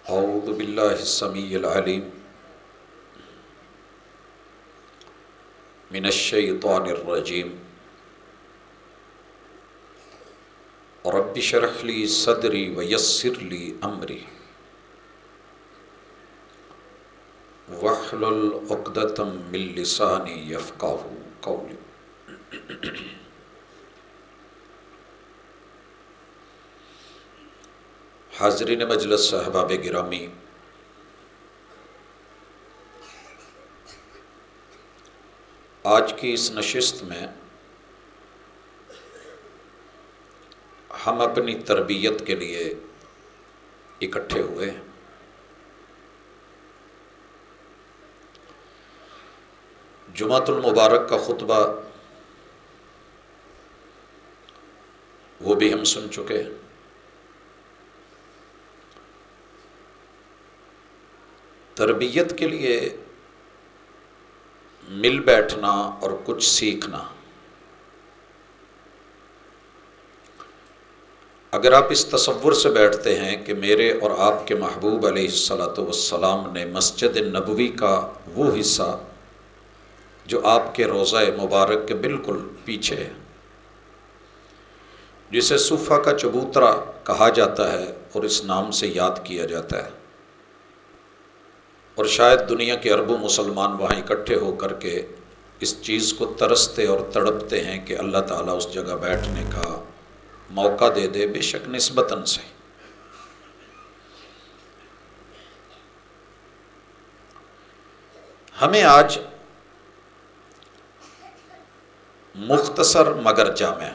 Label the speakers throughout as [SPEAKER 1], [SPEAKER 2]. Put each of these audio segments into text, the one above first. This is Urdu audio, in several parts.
[SPEAKER 1] اعوذ باللہ السمیع العلیم من الشیطان الرجیم رب اشرح لی صدری ویسر لی امری واحلل عقدۃ من لسانی یفقہوا قولی۔ حاضرین مجلس، احباب گرامی، آج کی اس نشست میں ہم اپنی تربیت کے لیے اکٹھے ہوئے ہیں۔ جمعۃ المبارک کا خطبہ وہ بھی ہم سن چکے ہیں۔ تربیت کے لیے مل بیٹھنا اور کچھ سیکھنا، اگر آپ اس تصور سے بیٹھتے ہیں کہ میرے اور آپ کے محبوب علیہ الصلاۃ والسلام نے مسجد نبوی کا وہ حصہ جو آپ کے روضہ مبارک کے بالکل پیچھے ہے، جسے صفہ کا چبوترا کہا جاتا ہے اور اس نام سے یاد کیا جاتا ہے، اور شاید دنیا کے اربوں مسلمان وہاں اکٹھے ہو کر کے اس چیز کو ترستے اور تڑپتے ہیں کہ اللہ تعالیٰ اس جگہ بیٹھنے کا موقع دے دے، بے شک نسبتاً سے۔ ہمیں آج مختصر مگر جامع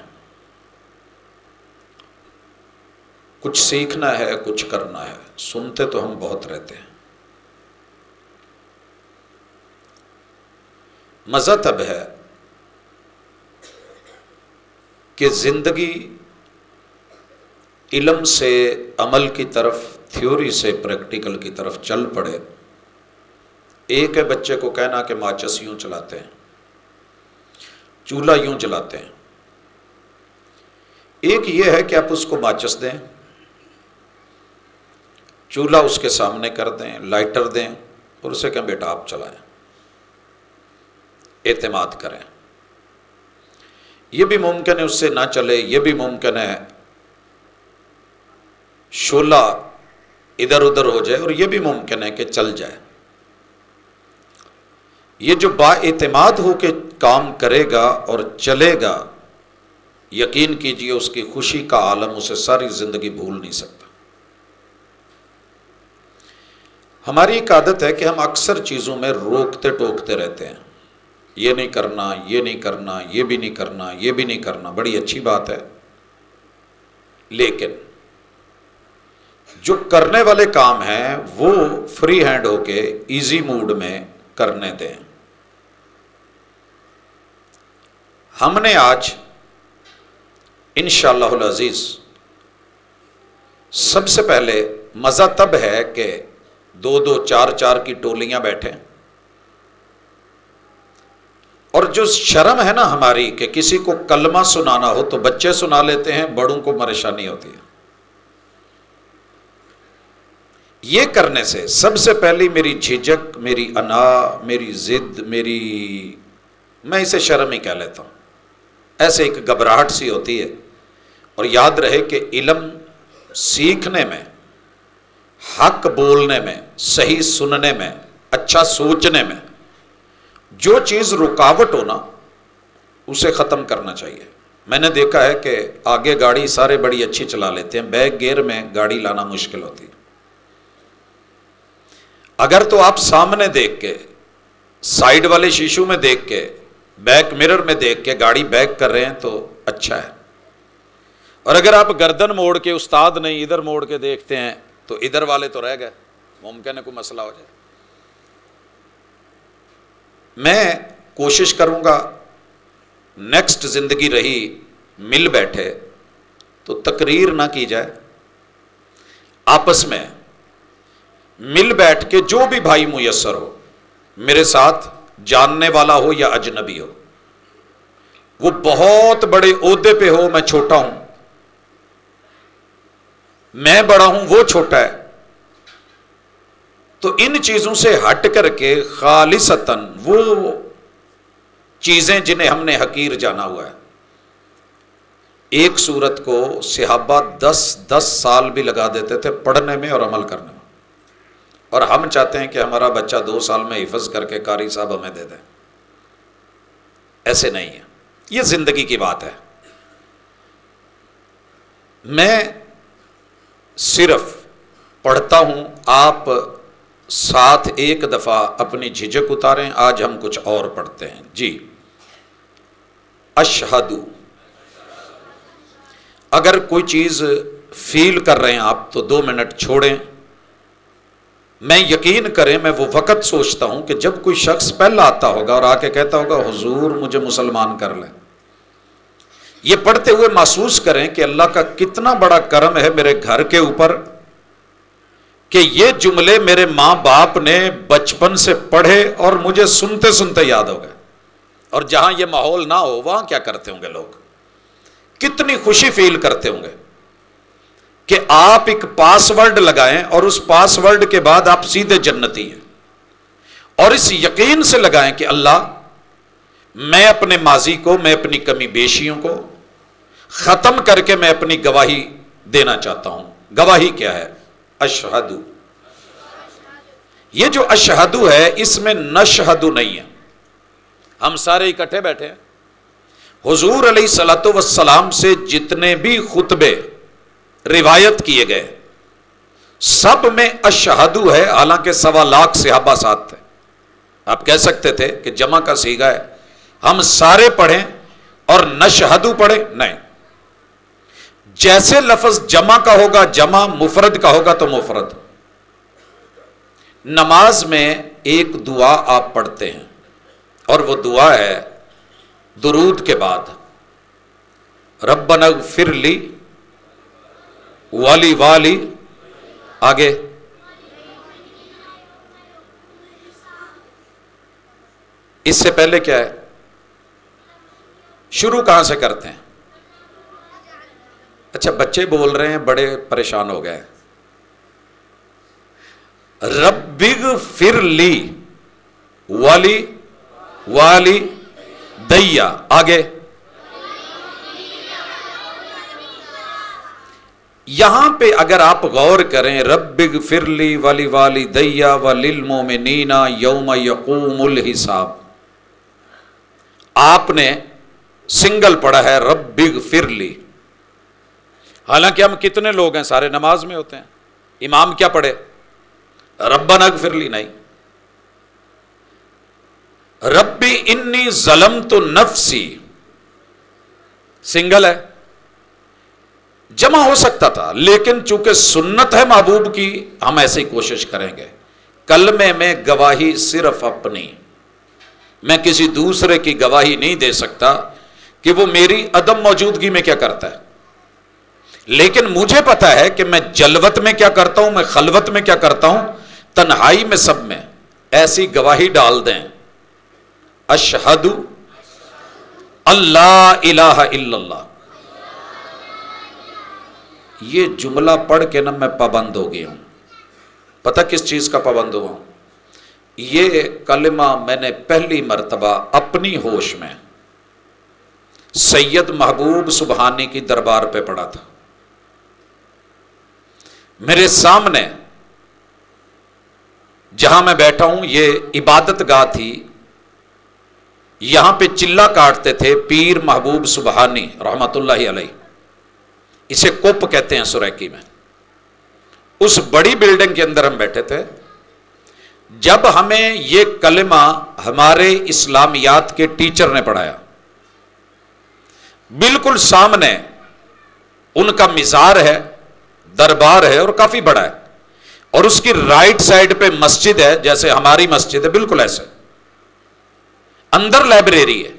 [SPEAKER 1] کچھ سیکھنا ہے، کچھ کرنا ہے۔ سنتے تو ہم بہت رہتے ہیں، مزہ تب ہے کہ زندگی علم سے عمل کی طرف، تھیوری سے پریکٹیکل کی طرف چل پڑے۔ ایک ہے بچے کو کہنا کہ ماچس یوں چلاتے ہیں، چولہا یوں جلاتے ہیں، ایک یہ ہے کہ آپ اس کو ماچس دیں، چولہا اس کے سامنے کر دیں، لائٹر دیں اور اسے کہیں بیٹا آپ چلائیں، اعتماد کریں۔ یہ بھی ممکن ہے اس سے نہ چلے، یہ بھی ممکن ہے شعلہ ادھر ادھر ہو جائے، اور یہ بھی ممکن ہے کہ چل جائے۔ یہ جو با اعتماد ہو کے کام کرے گا اور چلے گا، یقین کیجئے اس کی خوشی کا عالم اسے ساری زندگی بھول نہیں سکتا۔ ہماری ایک عادت ہے کہ ہم اکثر چیزوں میں روکتے ٹوکتے رہتے ہیں، یہ نہیں کرنا، یہ نہیں کرنا، یہ بھی نہیں کرنا، یہ بھی نہیں کرنا۔ بڑی اچھی بات ہے، لیکن جو کرنے والے کام ہیں وہ فری ہینڈ ہو کے ایزی موڈ میں کرنے دیں۔ ہم نے آج انشاءاللہ العزیز سب سے پہلے مزہ تب ہے کہ دو دو چار چار کی ٹولیاں بیٹھیں، اور جو شرم ہے نا ہماری کہ کسی کو کلمہ سنانا ہو تو بچے سنا لیتے ہیں، بڑوں کو پریشانی ہوتی ہے۔ یہ کرنے سے سب سے پہلی میری جھجک، میری انا، میری ضد، میں اسے شرم ہی کہہ لیتا ہوں، ایسے ایک گھبراہٹ سی ہوتی ہے۔ اور یاد رہے کہ علم سیکھنے میں، حق بولنے میں، صحیح سننے میں، اچھا سوچنے میں جو چیز رکاوٹ ہونا اسے ختم کرنا چاہیے۔ میں نے دیکھا ہے کہ آگے گاڑی سارے بڑی اچھی چلا لیتے ہیں، بیک گیئر میں گاڑی لانا مشکل ہوتی ہے۔ اگر تو آپ سامنے دیکھ کے، سائیڈ والے شیشوں میں دیکھ کے، بیک مرر میں دیکھ کے گاڑی بیک کر رہے ہیں تو اچھا ہے، اور اگر آپ گردن موڑ کے، استاد نہیں ادھر موڑ کے دیکھتے ہیں تو ادھر والے تو رہ گئے، ممکن ہے کوئی مسئلہ ہو جائے۔ میں کوشش کروں گا نیکسٹ زندگی رہی مل بیٹھے تو تقریر نہ کی جائے، آپس میں مل بیٹھ کے جو بھی بھائی میسر ہو میرے ساتھ، جاننے والا ہو یا اجنبی ہو، وہ بہت بڑے عہدے پہ ہو، میں چھوٹا ہوں، میں بڑا ہوں وہ چھوٹا ہے، تو ان چیزوں سے ہٹ کر کے خالصتاً وہ چیزیں جنہیں ہم نے حقیر جانا ہوا ہے. ایک سورت کو صحابہ 10 سال بھی لگا دیتے تھے پڑھنے میں اور عمل کرنے میں، اور ہم چاہتے ہیں کہ ہمارا بچہ 2 سال میں حفظ کر کے قاری صاحب ہمیں دے دیں. ایسے نہیں ہے، یہ زندگی کی بات ہے. میں صرف پڑھتا ہوں، آپ ساتھ ایک دفعہ اپنی جھجک اتاریں. آج ہم کچھ اور پڑھتے ہیں. جی، اشہدو. اگر کوئی چیز فیل کر رہے ہیں آپ تو 2 منٹ چھوڑیں. میں یقین کریں، میں وہ وقت سوچتا ہوں کہ جب کوئی شخص پہلا آتا ہوگا اور آ کے کہتا ہوگا حضور مجھے مسلمان کر لیں. یہ پڑھتے ہوئے محسوس کریں کہ اللہ کا کتنا بڑا کرم ہے میرے گھر کے اوپر کہ یہ جملے میرے ماں باپ نے بچپن سے پڑھے اور مجھے سنتے سنتے یاد ہو گئے. اور جہاں یہ ماحول نہ ہو وہاں کیا کرتے ہوں گے لوگ، کتنی خوشی فیل کرتے ہوں گے کہ آپ ایک پاس ورڈ لگائیں اور اس پاس ورڈ کے بعد آپ سیدھے جنتی ہیں، اور اس یقین سے لگائیں کہ اللہ میں اپنے ماضی کو، میں اپنی کمی بیشیوں کو ختم کر کے میں اپنی گواہی دینا چاہتا ہوں. گواہی کیا ہے؟ اشہدو. یہ جو اشہدو ہے اس میں نشہدو نہیں ہے. ہم سارے اکٹھے بیٹھے ہیں، حضور علیہ الصلوۃ والسلام سے جتنے بھی خطبے روایت کیے گئے سب میں اشہدو ہے، حالانکہ 1.25 لاکھ صحابہ ساتھ تھے. آپ کہہ سکتے تھے کہ جمع کا صیغہ ہے، ہم سارے پڑھیں اور نشہدو پڑھیں. نہیں، جیسے لفظ جمع کا ہوگا جمع، مفرد کا ہوگا تو مفرد. نماز میں ایک دعا آپ پڑھتے ہیں اور وہ دعا ہے درود کے بعد ربنا اغفر لی والی والی، آگے اس سے پہلے کیا ہے؟ شروع کہاں سے کرتے ہیں؟ اچھا بچے بول رہے ہیں، بڑے پریشان ہو گئے. رب اغفر لی والی والی دیا، آگے یہاں پہ اگر آپ غور کریں رب اغفر لی والی والی دیا وللمؤمنین یوم یقوم الحساب، آپ نے سنگل پڑھا ہے رب اغفر لی. حالانکہ ہم کتنے لوگ ہیں سارے نماز میں ہوتے ہیں، امام کیا پڑھے؟ ربنا اغفر لی. نہیں، ربی انی ظلمت نفسی سنگل ہے. جمع ہو سکتا تھا لیکن چونکہ سنت ہے محبوب کی ہم ایسے ہی کوشش کریں گے. کلمے میں گواہی صرف اپنی، میں کسی دوسرے کی گواہی نہیں دے سکتا کہ وہ میری عدم موجودگی میں کیا کرتا ہے، لیکن مجھے پتا ہے کہ میں جلوت میں کیا کرتا ہوں، میں خلوت میں کیا کرتا ہوں، تنہائی میں، سب میں. ایسی گواہی ڈال دیں اشہدو اللہ الہ الا اللہ. یہ جملہ پڑھ کے نا میں پابند ہو گیا ہوں. پتہ کس چیز کا پابند ہوا ہوں؟ یہ کلمہ میں نے پہلی مرتبہ اپنی ہوش میں سید محبوب سبحانی کی دربار پہ پڑھا تھا. میرے سامنے جہاں میں بیٹھا ہوں یہ عبادت گاہ تھی، یہاں پہ چلہ کاٹتے تھے پیر محبوب سبحانی رحمت اللہ علیہ، اسے کوپ کہتے ہیں سریکی میں. اس بڑی بلڈنگ کے اندر ہم بیٹھے تھے. جب ہمیں یہ کلمہ ہمارے اسلامیات کے ٹیچر نے پڑھایا، بالکل سامنے ان کا مزار ہے، دربار ہے اور کافی بڑا ہے، اور اس کی رائٹ سائڈ پہ مسجد ہے جیسے ہماری مسجد ہے، بالکل ایسے اندر لائبریری ہے.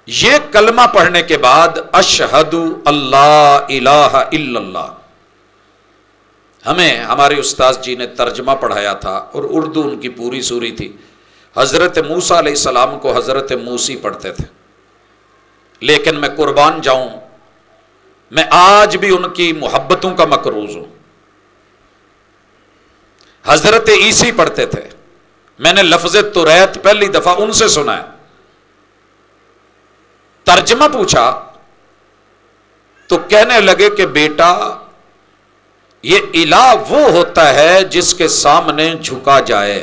[SPEAKER 1] یہ کلمہ پڑھنے کے بعد اشہد اللہ الہ الا اللہ، ہمیں ہمارے استاذ جی نے ترجمہ پڑھایا تھا اور اردو ان کی پوری سوری تھی. حضرت موسیٰ علیہ السلام کو حضرت موسی پڑھتے تھے، لیکن میں قربان جاؤں میں آج بھی ان کی محبتوں کا مقروض ہوں. حضرت عیسی پڑھتے تھے، میں نے لفظ تریت پہلی دفعہ ان سے سنا ہے۔ ترجمہ پوچھا تو کہنے لگے کہ بیٹا یہ الہ وہ ہوتا ہے جس کے سامنے جھکا جائے،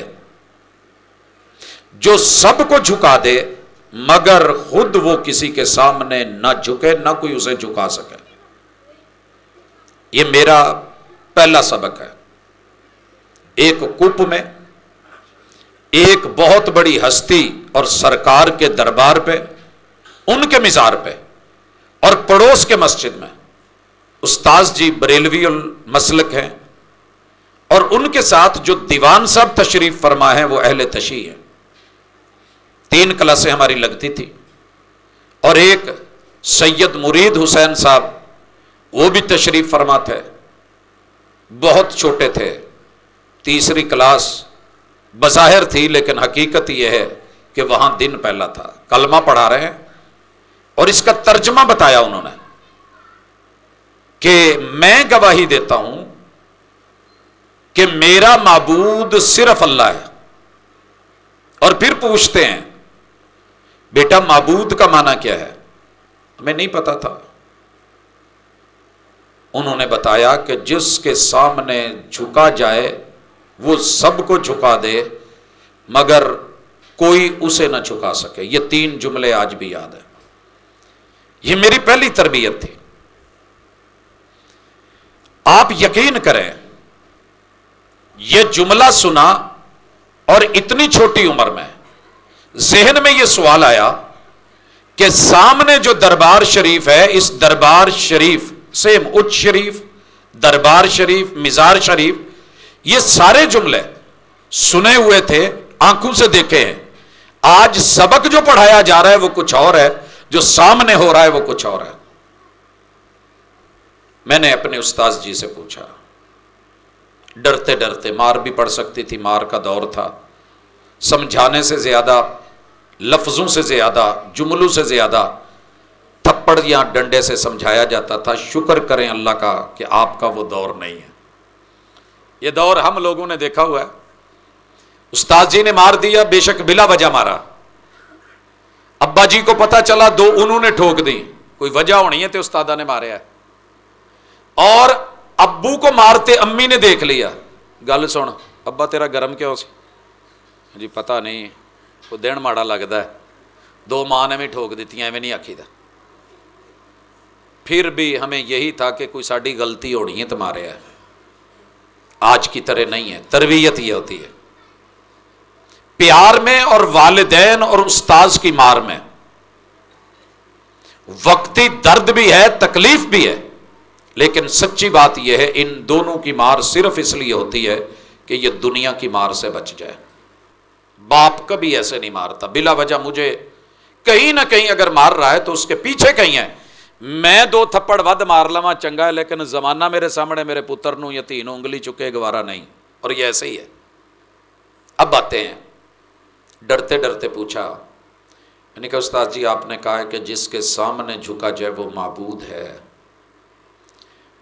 [SPEAKER 1] جو سب کو جھکا دے مگر خود وہ کسی کے سامنے نہ جھکے، نہ کوئی اسے جھکا سکے۔ یہ میرا پہلا سبق ہے۔ ایک کپ میں ایک بہت بڑی ہستی اور سرکار کے دربار پہ، ان کے مزار پہ، اور پڑوس کے مسجد میں استاذ جی بریلوی المسلک ہیں، اور ان کے ساتھ جو دیوان صاحب تشریف فرما ہیں وہ اہل تشیع ہیں۔ 3 کلاسیں ہماری لگتی تھی، اور ایک سید مرید حسین صاحب وہ بھی تشریف فرما تھے، بہت چھوٹے تھے، تیسری کلاس بظاہر تھی لیکن حقیقت یہ ہے کہ وہاں دن پہلا تھا، کلمہ پڑھا رہے ہیں، اور اس کا ترجمہ بتایا انہوں نے کہ میں گواہی دیتا ہوں کہ میرا معبود صرف اللہ ہے۔ اور پھر پوچھتے ہیں بیٹا معبود کا معنی کیا ہے؟ ہمیں نہیں پتا تھا۔ انہوں نے بتایا کہ جس کے سامنے جھکا جائے وہ سب کو جھکا دے مگر کوئی اسے نہ جھکا سکے۔ یہ 3 جملے آج بھی یاد ہیں۔ یہ میری پہلی تربیت تھی۔ آپ یقین کریں یہ جملہ سنا اور اتنی چھوٹی عمر میں ذہن میں یہ سوال آیا کہ سامنے جو دربار شریف ہے، اس دربار شریف سیم اچ شریف، دربار شریف، مزار شریف، یہ سارے جملے سنے ہوئے تھے، آنکھوں سے دیکھے ہیں۔ آج سبق جو پڑھایا جا رہا ہے وہ کچھ اور ہے، جو سامنے ہو رہا ہے وہ کچھ اور ہے۔ میں نے اپنے استاذ جی سے پوچھا، ڈرتے ڈرتے، مار بھی پڑ سکتی تھی، مار کا دور تھا، سمجھانے سے زیادہ، لفظوں سے زیادہ، جملوں سے زیادہ تھپڑ یا ڈنڈے سے سمجھایا جاتا تھا۔ شکر کریں اللہ کا کہ آپ کا وہ دور نہیں ہے۔ یہ دور ہم لوگوں نے دیکھا ہوا ہے، استاد جی نے مار دیا، بے شک بلا وجہ مارا، ابا جی کو پتا چلا 2 انہوں نے ٹھوک دی، کوئی وجہ ہونی ہے تو استادہ نے ماریا ہے، اور ابو کو مارتے امی نے دیکھ لیا، گل سن ابا تیرا گرم کیوں سی؟ جی پتہ نہیں، وہ دن ماڑا لگتا ہے، 2 ماں نے بھی ٹھوک دیتی، ایویں نہیں آکھی دا۔ پھر بھی ہمیں یہی تھا کہ کوئی ساڑی غلطی ہونی ہے تو مارے ہے، آج کی طرح نہیں ہے۔ تربیت یہ ہوتی ہے پیار میں، اور والدین اور استاذ کی مار میں وقتی درد بھی ہے، تکلیف بھی ہے، لیکن سچی بات یہ ہے ان دونوں کی مار صرف اس لیے ہوتی ہے کہ یہ دنیا کی مار سے بچ جائے۔ باپ کبھی ایسے نہیں مارتا بلا وجہ، مجھے کہیں نہ کہیں اگر مار رہا ہے تو اس کے پیچھے کہیں ہے، میں 2 تھپڑ ود مار لواں چنگا ہے، لیکن زمانہ میرے سامنے میرے پتر نو یا تھی نو انگلی چکے گوارا نہیں، اور یہ ایسے ہی ہے۔ اب آتے ہیں، ڈرتے ڈرتے پوچھا، میں نے کہا استاد جی آپ نے کہا ہے کہ جس کے سامنے جھکا جائے وہ معبود ہے،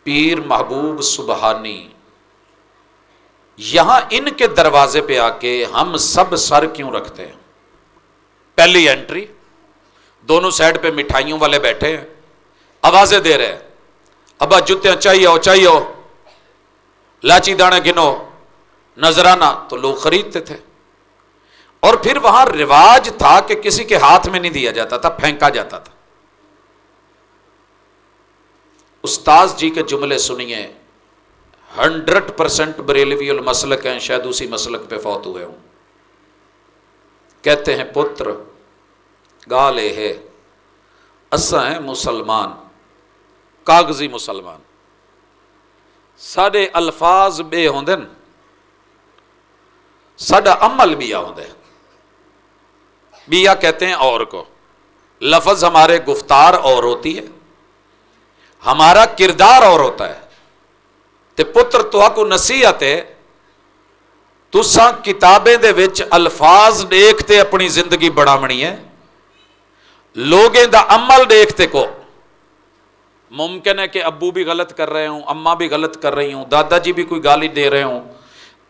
[SPEAKER 1] پیر محبوب سبحانی، یہاں ان کے دروازے پہ آ کے ہم سب سر کیوں رکھتے ہیں؟ پہلی انٹری، دونوں سائڈ پہ مٹھائیوں والے بیٹھے ہیں، آوازیں دے رہے ہیں، ابا جوتیاں چاہیے ہو، چاہیے ہو، لاچی دانے گنو، نذرانہ، تو لوگ خریدتے تھے۔ اور پھر وہاں رواج تھا کہ کسی کے ہاتھ میں نہیں دیا جاتا تھا، پھینکا جاتا تھا۔ استاذ جی کے جملے سنیے، 100% بریلوی المسلک ہیں، شاید اسی مسلک پہ فوت ہوئے ہوں۔ کہتے ہیں پتر گالے ہے اساں ہیں مسلمان، کاغذی مسلمان، ساڈے الفاظ بے ہوندن، ساڈا عمل بیا ہوندے۔ بیا کہتے ہیں اور کو، لفظ ہمارے گفتار اور ہوتی ہے، ہمارا کردار اور ہوتا ہے۔ تے پتر تو آکو نصیحت ہے، تساں کتابیں دے وچ الفاظ دیکھتے اپنی زندگی بڑھاونی ہے، لوگیں دا عمل دیکھتے کو۔ ممکن ہے کہ ابو بھی غلط کر رہے ہوں، اماں بھی غلط کر رہی ہوں، دادا جی بھی کوئی گالی دے رہے ہوں،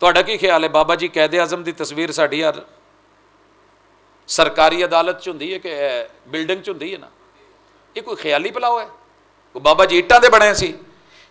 [SPEAKER 1] ਤੁਹਾਡਾ ਕੀ ਖਿਆਲ ਹੈ ਬਾਬਾ ਜੀ ਕਾਇਦੇ ਆਜ਼ਮ ਦੀ ਤਸਵੀਰ ਸਾਡੀ ਯਾਰ ਸਰਕਾਰੀ ਅਦਾਲਤ 'ਚ ਹੁੰਦੀ ਹੈ ਕਿ ਬਿਲਡਿੰਗ 'ਚ ਹੁੰਦੀ ਹੈ ਨਾ? ਇਹ ਕੋਈ ਖਿਆਲੀ ਪਲਾਓ ਹੈ? ਕੋਈ ਬਾਬਾ ਜੀ ਇੱਟਾਂ ਦੇ ਬਣੇ ਸੀ,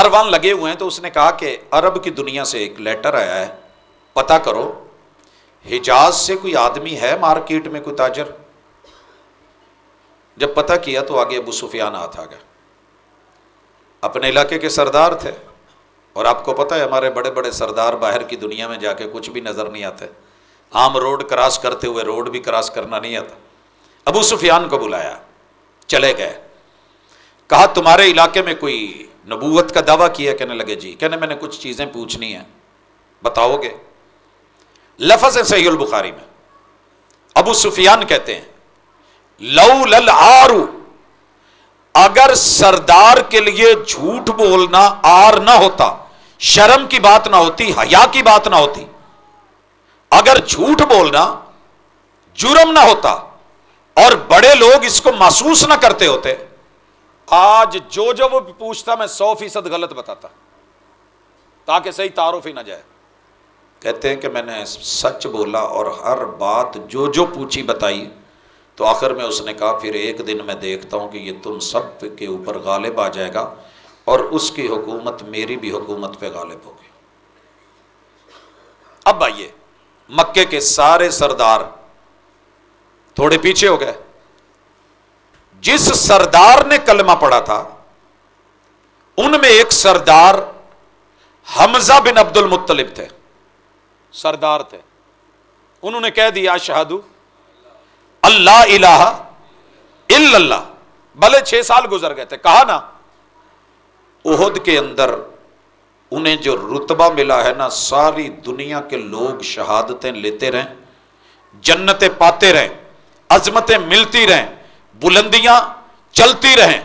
[SPEAKER 1] کاروان لگے ہوئے ہیں تو اس نے کہا کہ عرب کی دنیا سے ایک لیٹر آیا ہے، پتہ کرو حجاز سے کوئی آدمی ہے مارکیٹ میں، کوئی تاجر؟ جب پتہ کیا تو آگے ابو سفیان ہاتھ آ گیا، اپنے علاقے کے سردار تھے، اور آپ کو پتہ ہے ہمارے بڑے بڑے سردار باہر کی دنیا میں جا کے کچھ بھی نظر نہیں آتے، عام روڈ کراس کرتے ہوئے روڈ بھی کراس کرنا نہیں آتا۔ ابو سفیان کو بلایا، چلے گئے، کہا تمہارے علاقے میں کوئی نبوت کا دعویٰ کیا؟ کہنے لگے جی، کہنے میں نے کچھ چیزیں پوچھنی ہیں، بتاؤ گے؟ لفظ ہے صحیح البخاری میں، ابو سفیان کہتے ہیں لولا العار، اگر سردار کے لیے جھوٹ بولنا آر نہ ہوتا، شرم کی بات نہ ہوتی، حیا کی بات نہ ہوتی، اگر جھوٹ بولنا جرم نہ ہوتا اور بڑے لوگ اس کو محسوس نہ کرتے ہوتے، آج جو وہ پوچھتا میں 100% غلط بتاتا تاکہ صحیح تعارف ہی نہ جائے۔ کہتے ہیں کہ میں نے سچ بولا اور ہر بات جو پوچھی بتائی، تو آخر میں اس نے کہا پھر ایک دن میں دیکھتا ہوں کہ یہ تم سب کے اوپر غالب آ جائے گا اور اس کی حکومت میری بھی حکومت پہ غالب ہوگی۔ اب آئیے، مکے کے سارے سردار تھوڑے پیچھے ہو گئے، جس سردار نے کلمہ پڑھا تھا ان میں ایک سردار حمزہ بن عبد المطلب تھے، سردار تھے، انہوں نے کہہ دیا اشہدو اللہ الہ الا اللہ، بھلے 6 سال گزر گئے تھے، کہا نا احد کے اندر انہیں جو رتبہ ملا ہے نا، ساری دنیا کے لوگ شہادتیں لیتے رہیں، جنتیں پاتے رہیں، عظمتیں ملتی رہیں، بلندیاں چلتی رہیں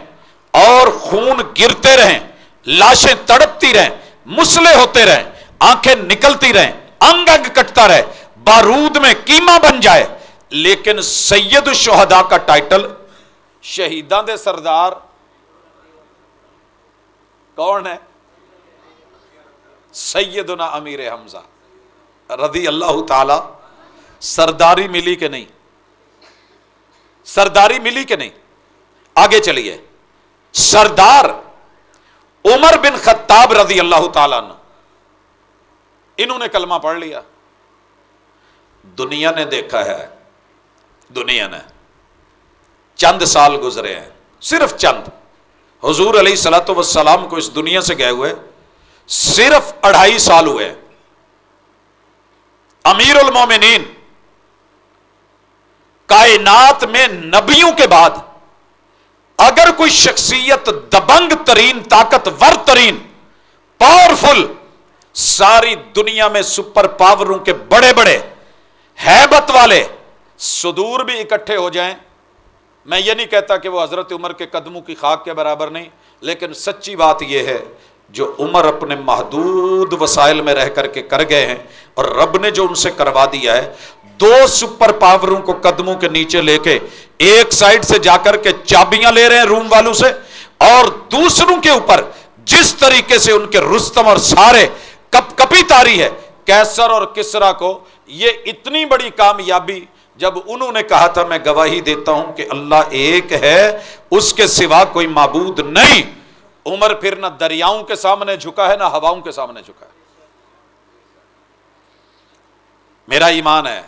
[SPEAKER 1] اور خون گرتے رہیں، لاشیں تڑپتی رہیں، مسلح ہوتے رہیں، آنکھیں نکلتی رہیں، انگ انگ کٹتا رہے، بارود میں قیمہ بن جائے، لیکن سید الشہداء کا ٹائٹل شہیدان دے سردار کون ہے؟ سیدنا امیر حمزہ رضی اللہ تعالی۔ سرداری ملی کہ نہیں؟ سرداری ملی کہ نہیں؟ آگے چلیے، سردار عمر بن خطاب رضی اللہ تعالیٰ عنہ، انہوں نے کلمہ پڑھ لیا۔ دنیا نے دیکھا ہے، دنیا نے چند سال گزرے ہیں، صرف چند، حضور علیہ الصلوۃ والسلام کو اس دنیا سے گئے ہوئے صرف 2.5 سال ہوئے، امیر المومنین کائنات میں نبیوں کے بعد اگر کوئی شخصیت دبنگ ترین، طاقتور ترین، پاورفل، ساری دنیا میں سپر پاوروں کے بڑے بڑے ہیبت والے صدور بھی اکٹھے ہو جائیں، میں یہ نہیں کہتا کہ وہ حضرت عمر کے قدموں کی خاک کے برابر نہیں، لیکن سچی بات یہ ہے جو عمر اپنے محدود وسائل میں رہ کر کے کر گئے ہیں اور رب نے جو ان سے کروا دیا ہے، 2 سپر پاوروں کو قدموں کے نیچے لے کے ایک سائڈ سے جا کر کے چابیاں لے رہے ہیں روم والوں سے، اور دوسروں کے اوپر جس طریقے سے ان کے رستم اور سارے کپ کپی تاری ہے کیسر اور کسرا کو، یہ اتنی بڑی کامیابی جب انہوں نے کہا تھا میں گواہی دیتا ہوں کہ اللہ ایک ہے، اس کے سوا کوئی معبود نہیں، عمر پھر نہ دریاؤں کے سامنے جھکا ہے نہ ہواؤں کے سامنے جھکا ہے۔ میرا ایمان ہے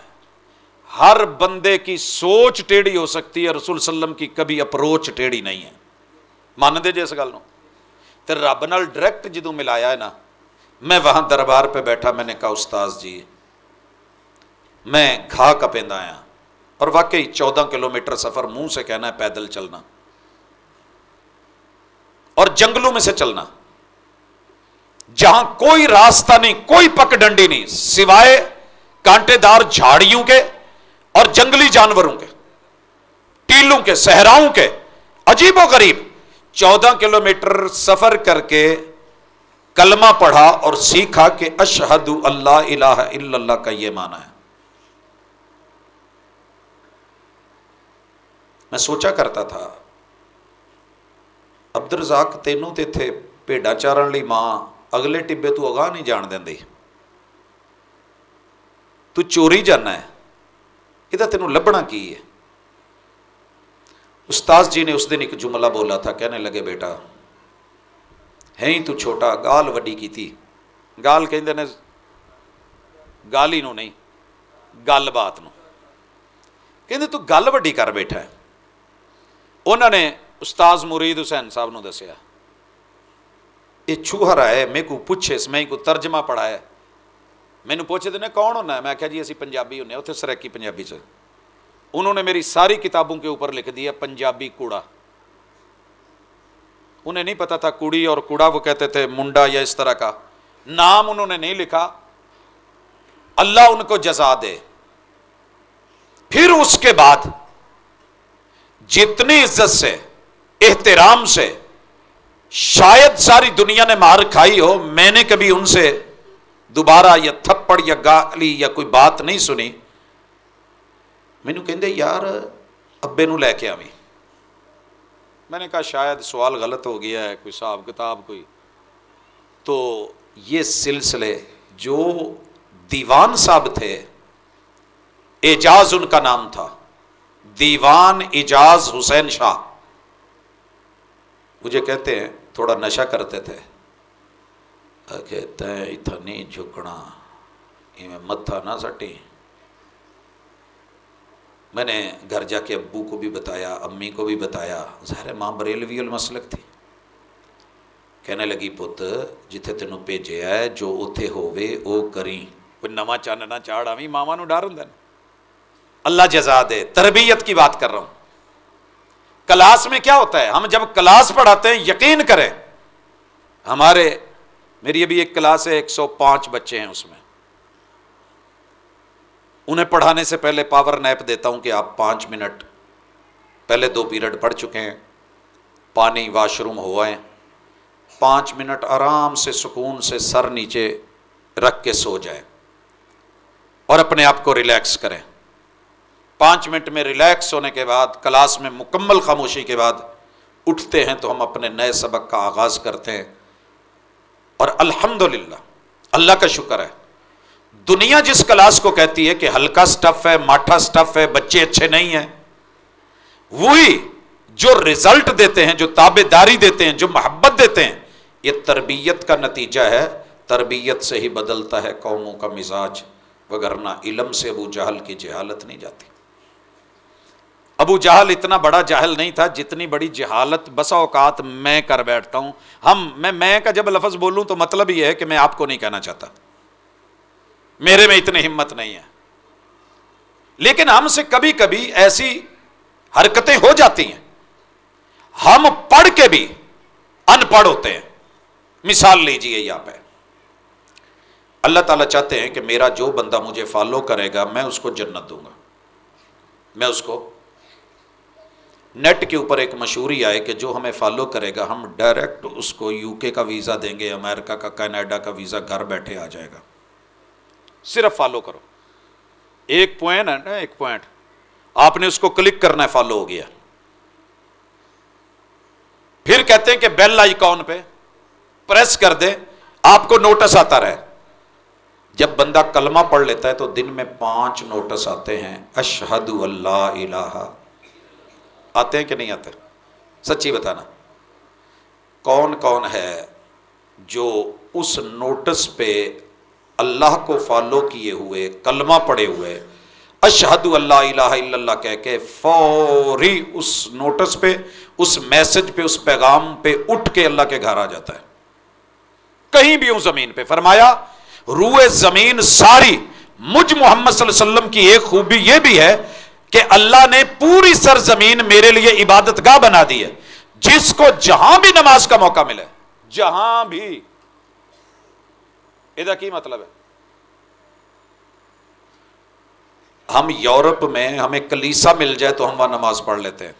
[SPEAKER 1] ہر بندے کی سوچ ٹیڑھی ہو سکتی ہے، رسول صلی اللہ علیہ وسلم کی کبھی اپروچ ٹیڑھی نہیں ہے، مان دے جے اس گل نو۔ تے رب نال ڈائریکٹ جدوں ملایا ہے نا، میں وہاں دربار پہ بیٹھا، میں نے کہا استاذ جی میں گھا کپیندا آیا، اور واقعی 14 کلومیٹر سفر منہ سے کہنا ہے، پیدل چلنا اور جنگلوں میں سے چلنا، جہاں کوئی راستہ نہیں، کوئی پک ڈنڈی نہیں سوائے کانٹے دار جھاڑیوں کے اور جنگلی جانوروں کے، ٹیلوں کے، صحراؤں کے، عجیب و غریب 14 کلومیٹر سفر کر کے کلمہ پڑھا اور سیکھا کہ اشہد اللہ الہ الا اللہ کا یہ معنی ہے۔ میں سوچا کرتا تھا عبد الرزاق تینوں تے تھے بھیڈا چارن لی ماں، اگلے ٹبے تو اگاہ نہیں جان دیندی، تو چوری جانا ہے، یہ تینوں لبنا کی ہے؟ استاذ جی نے اس دن ایک جملہ بولا تھا، کہنے لگے بیٹا ہے ہی تو چھوٹا، گال وڈی کی تھی. گال کہندے نے گالی نو نہیں، گل بات نو. کہندے تو گل وڈی کر بیٹھا ہے. انہوں نے استاذ مرید حسین صاحب نو دسیا یہ چوہرا ہے، میرے کو پوچھے میں کو ترجمہ پڑھا ہے. مینو پوچھتے نے کون ہونا ہے، میں کہا جی اسی پنجابی ہونے، اتنے سریکی پنجابی سے. انہوں نے میری ساری کتابوں کے اوپر لکھ دیا پنجابی کوڑا. انہیں نہیں پتا تھا کوڑی اور کوڑا وہ کہتے تھے منڈا یا اس طرح کا نام انہوں نے نہیں لکھا. اللہ ان کو جزا دے. پھر اس کے بعد جتنی عزت سے احترام سے شاید ساری دنیا نے مار کھائی ہو، میں نے کبھی ان سے دوبارہ یا تھپڑ یا گالی یا کوئی بات نہیں سنی. مینو کہندے یار ابے نو لے کے آویں. میں نے کہا شاید سوال غلط ہو گیا ہے، کوئی حساب کتاب کوئی. تو یہ سلسلے جو دیوان صاحب تھے، اعجاز ان کا نام تھا، دیوان اعجاز حسین شاہ. مجھے کہتے ہیں تھوڑا نشہ کرتے تھے، کہتے ہیں اتنا نہیں جھکنا، میں متھا نہ سٹی. میں نے گھر جا کے ابو کو بھی بتایا، امی کو بھی بتایا. ظاہر ماں بریلوی المسلک تھی. کہنے لگی پت جتھے تینوں بھیجیا ہے جو اتھے ہووے او کریں، کوئی نواں چن نہ چاڑ آویں. ماواں نوں ڈر ہوندا ہے. اللہ جزا دے. تربیت کی بات کر رہا ہوں. کلاس میں کیا ہوتا ہے، ہم جب کلاس پڑھاتے ہیں یقین کریں میری ابھی ایک کلاس ہے 105 بچے ہیں، اس میں انہیں پڑھانے سے پہلے پاور نیپ دیتا ہوں کہ آپ 5 منٹ پہلے 2 پیریڈ پڑھ چکے ہیں، پانی واش روم ہو آئیں، 5 منٹ آرام سے سکون سے سر نیچے رکھ کے سو جائیں اور اپنے آپ کو ریلیکس کریں. 5 منٹ میں ریلیکس ہونے کے بعد کلاس میں مکمل خاموشی کے بعد اٹھتے ہیں تو ہم اپنے نئے سبق کا آغاز کرتے ہیں. اور الحمدللہ اللہ کا شکر ہے، دنیا جس کلاس کو کہتی ہے کہ ہلکا سٹف ہے، ماٹھا سٹف ہے، بچے اچھے نہیں ہیں، وہی جو رزلٹ دیتے ہیں، جو تابع داری دیتے ہیں، جو محبت دیتے ہیں، یہ تربیت کا نتیجہ ہے. تربیت سے ہی بدلتا ہے قوموں کا مزاج، وگرنہ علم سے ابو جہل کی جہالت نہیں جاتی. ابو جہل اتنا بڑا جاہل نہیں تھا جتنی بڑی جہالت بسا اوقات میں کر بیٹھتا ہوں. میں کا جب لفظ بولوں تو مطلب یہ ہے کہ میں آپ کو نہیں کہنا چاہتا، میرے میں اتنی ہمت نہیں ہے. لیکن ہم سے کبھی کبھی ایسی حرکتیں ہو جاتی ہیں، ہم پڑھ کے بھی ان پڑھ ہوتے ہیں. مثال لیجئے یہاں پہ اللہ تعالیٰ چاہتے ہیں کہ میرا جو بندہ مجھے فالو کرے گا میں اس کو جنت دوں گا. میں اس کو نیٹ کے اوپر ایک مشہوری آئے کہ جو ہمیں فالو کرے گا ہم ڈائریکٹ اس کو یو کے کا ویزا دیں گے، امریکہ کا، کینیڈا کا ویزا گھر بیٹھے آ جائے گا. صرف فالو کرو. ایک پوائنٹ ہے نا، ایک پوائنٹ آپ نے اس کو کلک کرنا ہے، فالو ہو گیا. پھر کہتے ہیں کہ بیل آئیکن پہ پریس کر دیں، آپ کو نوٹس آتا رہے. جب بندہ کلمہ پڑھ لیتا ہے تو دن میں 5 نوٹس آتے ہیں، اشہد اللہ الہ. آتے ہیں کہ نہیں آتے؟ سچی بتانا کون کون ہے جو اس نوٹس پہ اللہ کو فالو کیے ہوئے، کلمہ پڑھے ہوئے، اشہد اللہ الہ الا اللہ کہہ کے فوری اس نوٹس پہ، اس میسج پہ، اس پیغام پہ اٹھ کے اللہ کے گھر آ جاتا ہے کہیں بھی ہوں زمین پہ. فرمایا روئے زمین ساری مجھ محمد صلی اللہ علیہ وسلم کی ایک خوبی یہ بھی ہے کہ اللہ نے پوری سرزمین میرے لیے عبادت گاہ بنا دی ہے. جس کو جہاں بھی نماز کا موقع ملے، جہاں بھی. یہ کی مطلب ہے؟ ہم یورپ میں ہمیں کلیسا مل جائے تو ہم وہاں نماز پڑھ لیتے ہیں.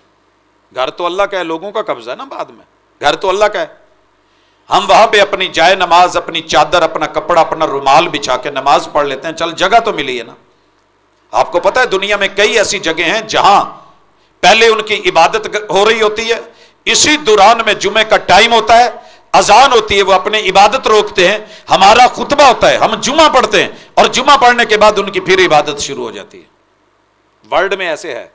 [SPEAKER 1] گھر تو اللہ کا ہے، لوگوں کا قبضہ ہے نا. بعد میں گھر تو اللہ کا ہے، ہم وہاں پہ اپنی جائے نماز، اپنی چادر، اپنا کپڑا، اپنا رومال بچھا کے نماز پڑھ لیتے ہیں. چل جگہ تو ملی ہے نا. آپ کو پتہ ہے دنیا میں کئی ایسی جگہ ہیں جہاں پہلے ان کی عبادت ہو رہی ہوتی ہے، اسی دوران میں جمعے کا ٹائم ہوتا ہے، اذان ہوتی ہے، وہ اپنے عبادت روکتے ہیں، ہمارا خطبہ ہوتا ہے، ہم جمعہ پڑھتے ہیں، اور جمعہ پڑھنے کے بعد ان کی پھر عبادت شروع ہو جاتی ہے. ورلڈ میں ایسے ہے.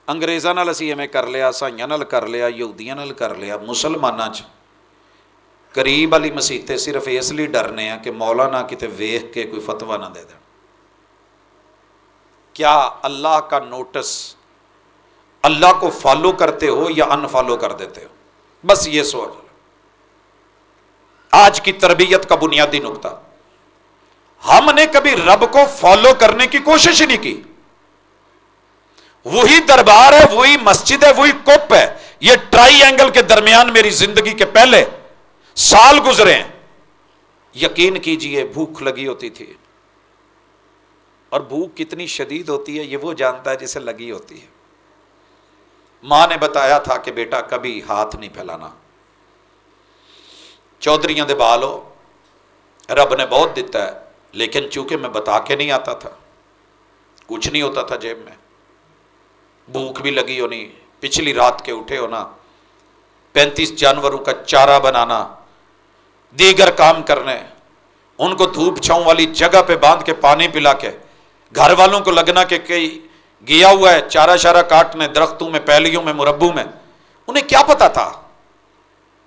[SPEAKER 1] انگریزاں نال اسی ایویں کر لیا، عیسائیاں نال کر لیا، یہودیاں نال کر لیا، مسلماناں چ قریب والی مسیطے صرف اس لیے ڈرنے ہیں کہ مولانا کتے ویخ کے کوئی فتویٰ نہ دے دیں. کیا اللہ کا نوٹس اللہ کو فالو کرتے ہو یا ان فالو کر دیتے ہو؟ بس یہ سوال آج کی تربیت کا بنیادی نقطہ. ہم نے کبھی رب کو فالو کرنے کی کوشش ہی نہیں کی. وہی دربار ہے، وہی مسجد ہے، وہی کپ ہے. یہ ٹرائی اینگل کے درمیان میری زندگی کے پہلے سال گزرے ہیں. یقین کیجئے بھوک لگی ہوتی تھی، اور بھوک کتنی شدید ہوتی ہے یہ وہ جانتا ہے جسے لگی ہوتی ہے. ماں نے بتایا تھا کہ بیٹا کبھی ہاتھ نہیں پھیلانا، چودھریاں دے بالو رب نے بہت دیتا ہے، لیکن چونکہ میں بتا کے نہیں آتا تھا، کچھ نہیں ہوتا تھا جیب میں، بھوک بھی لگی ہونی، پچھلی رات کے اٹھے ہونا، 35 جانوروں کا چارہ بنانا، دیگر کام کرنے، ان کو دھوپ چھاؤں والی جگہ پہ باندھ کے پانی پلا کے، گھر والوں کو لگنا کہ کئی گیا ہوا ہے چارہ شارہ کاٹنے درختوں میں، پہلیوں میں، مربوں میں. انہیں کیا پتا تھا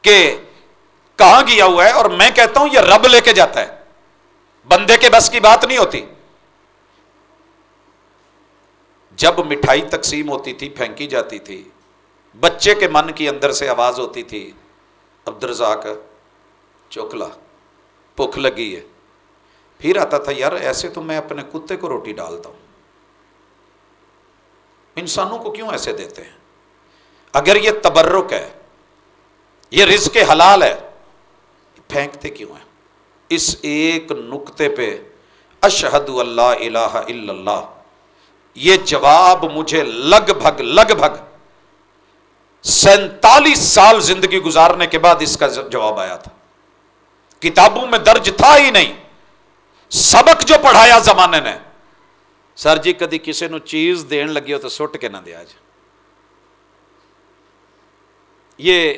[SPEAKER 1] کہ کہاں گیا ہوا ہے؟ اور میں کہتا ہوں یہ رب لے کے جاتا ہے، بندے کے بس کی بات نہیں ہوتی. جب مٹھائی تقسیم ہوتی تھی، پھینکی جاتی تھی، بچے کے من کی اندر سے آواز ہوتی تھی، عبدالرزاق چوکلا بھوک لگی ہے. پھر آتا تھا یار ایسے تو میں اپنے کتے کو روٹی ڈالتا ہوں، انسانوں کو کیوں ایسے دیتے ہیں؟ اگر یہ تبرک ہے، یہ رزق حلال ہے، پھینکتے کیوں ہیں؟ اس ایک نقطے پہ اشہد اللہ الہ الا اللہ، یہ جواب مجھے لگ بھگ 47 سال زندگی گزارنے کے بعد اس کا جواب آیا تھا. کتابوں میں درج تھا ہی نہیں. سبق جو پڑھایا زمانے نے، سر جی کدی کسی نو چیز دین لگی ہو تو سٹ کے نہ دیا جائے. یہ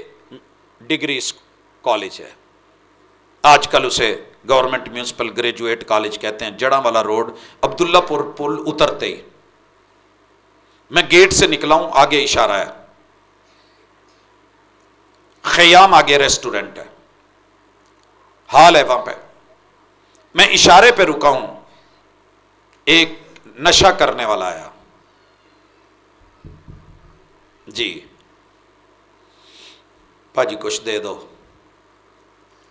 [SPEAKER 1] ڈگری کالج ہے، آج کل اسے گورنمنٹ میونسپل گریجویٹ کالج کہتے ہیں. جڑاں والا روڈ عبداللہ پور پل اترتے ہی میں گیٹ سے نکلا ہوں، آگے اشارہ ہے، خیام آگے ریسٹورنٹ ہے، ہال ہے وہاں پہ. میں اشارے پہ رکا ہوں، ایک نشہ کرنے والا آیا، جی بھاجی کچھ دے دو،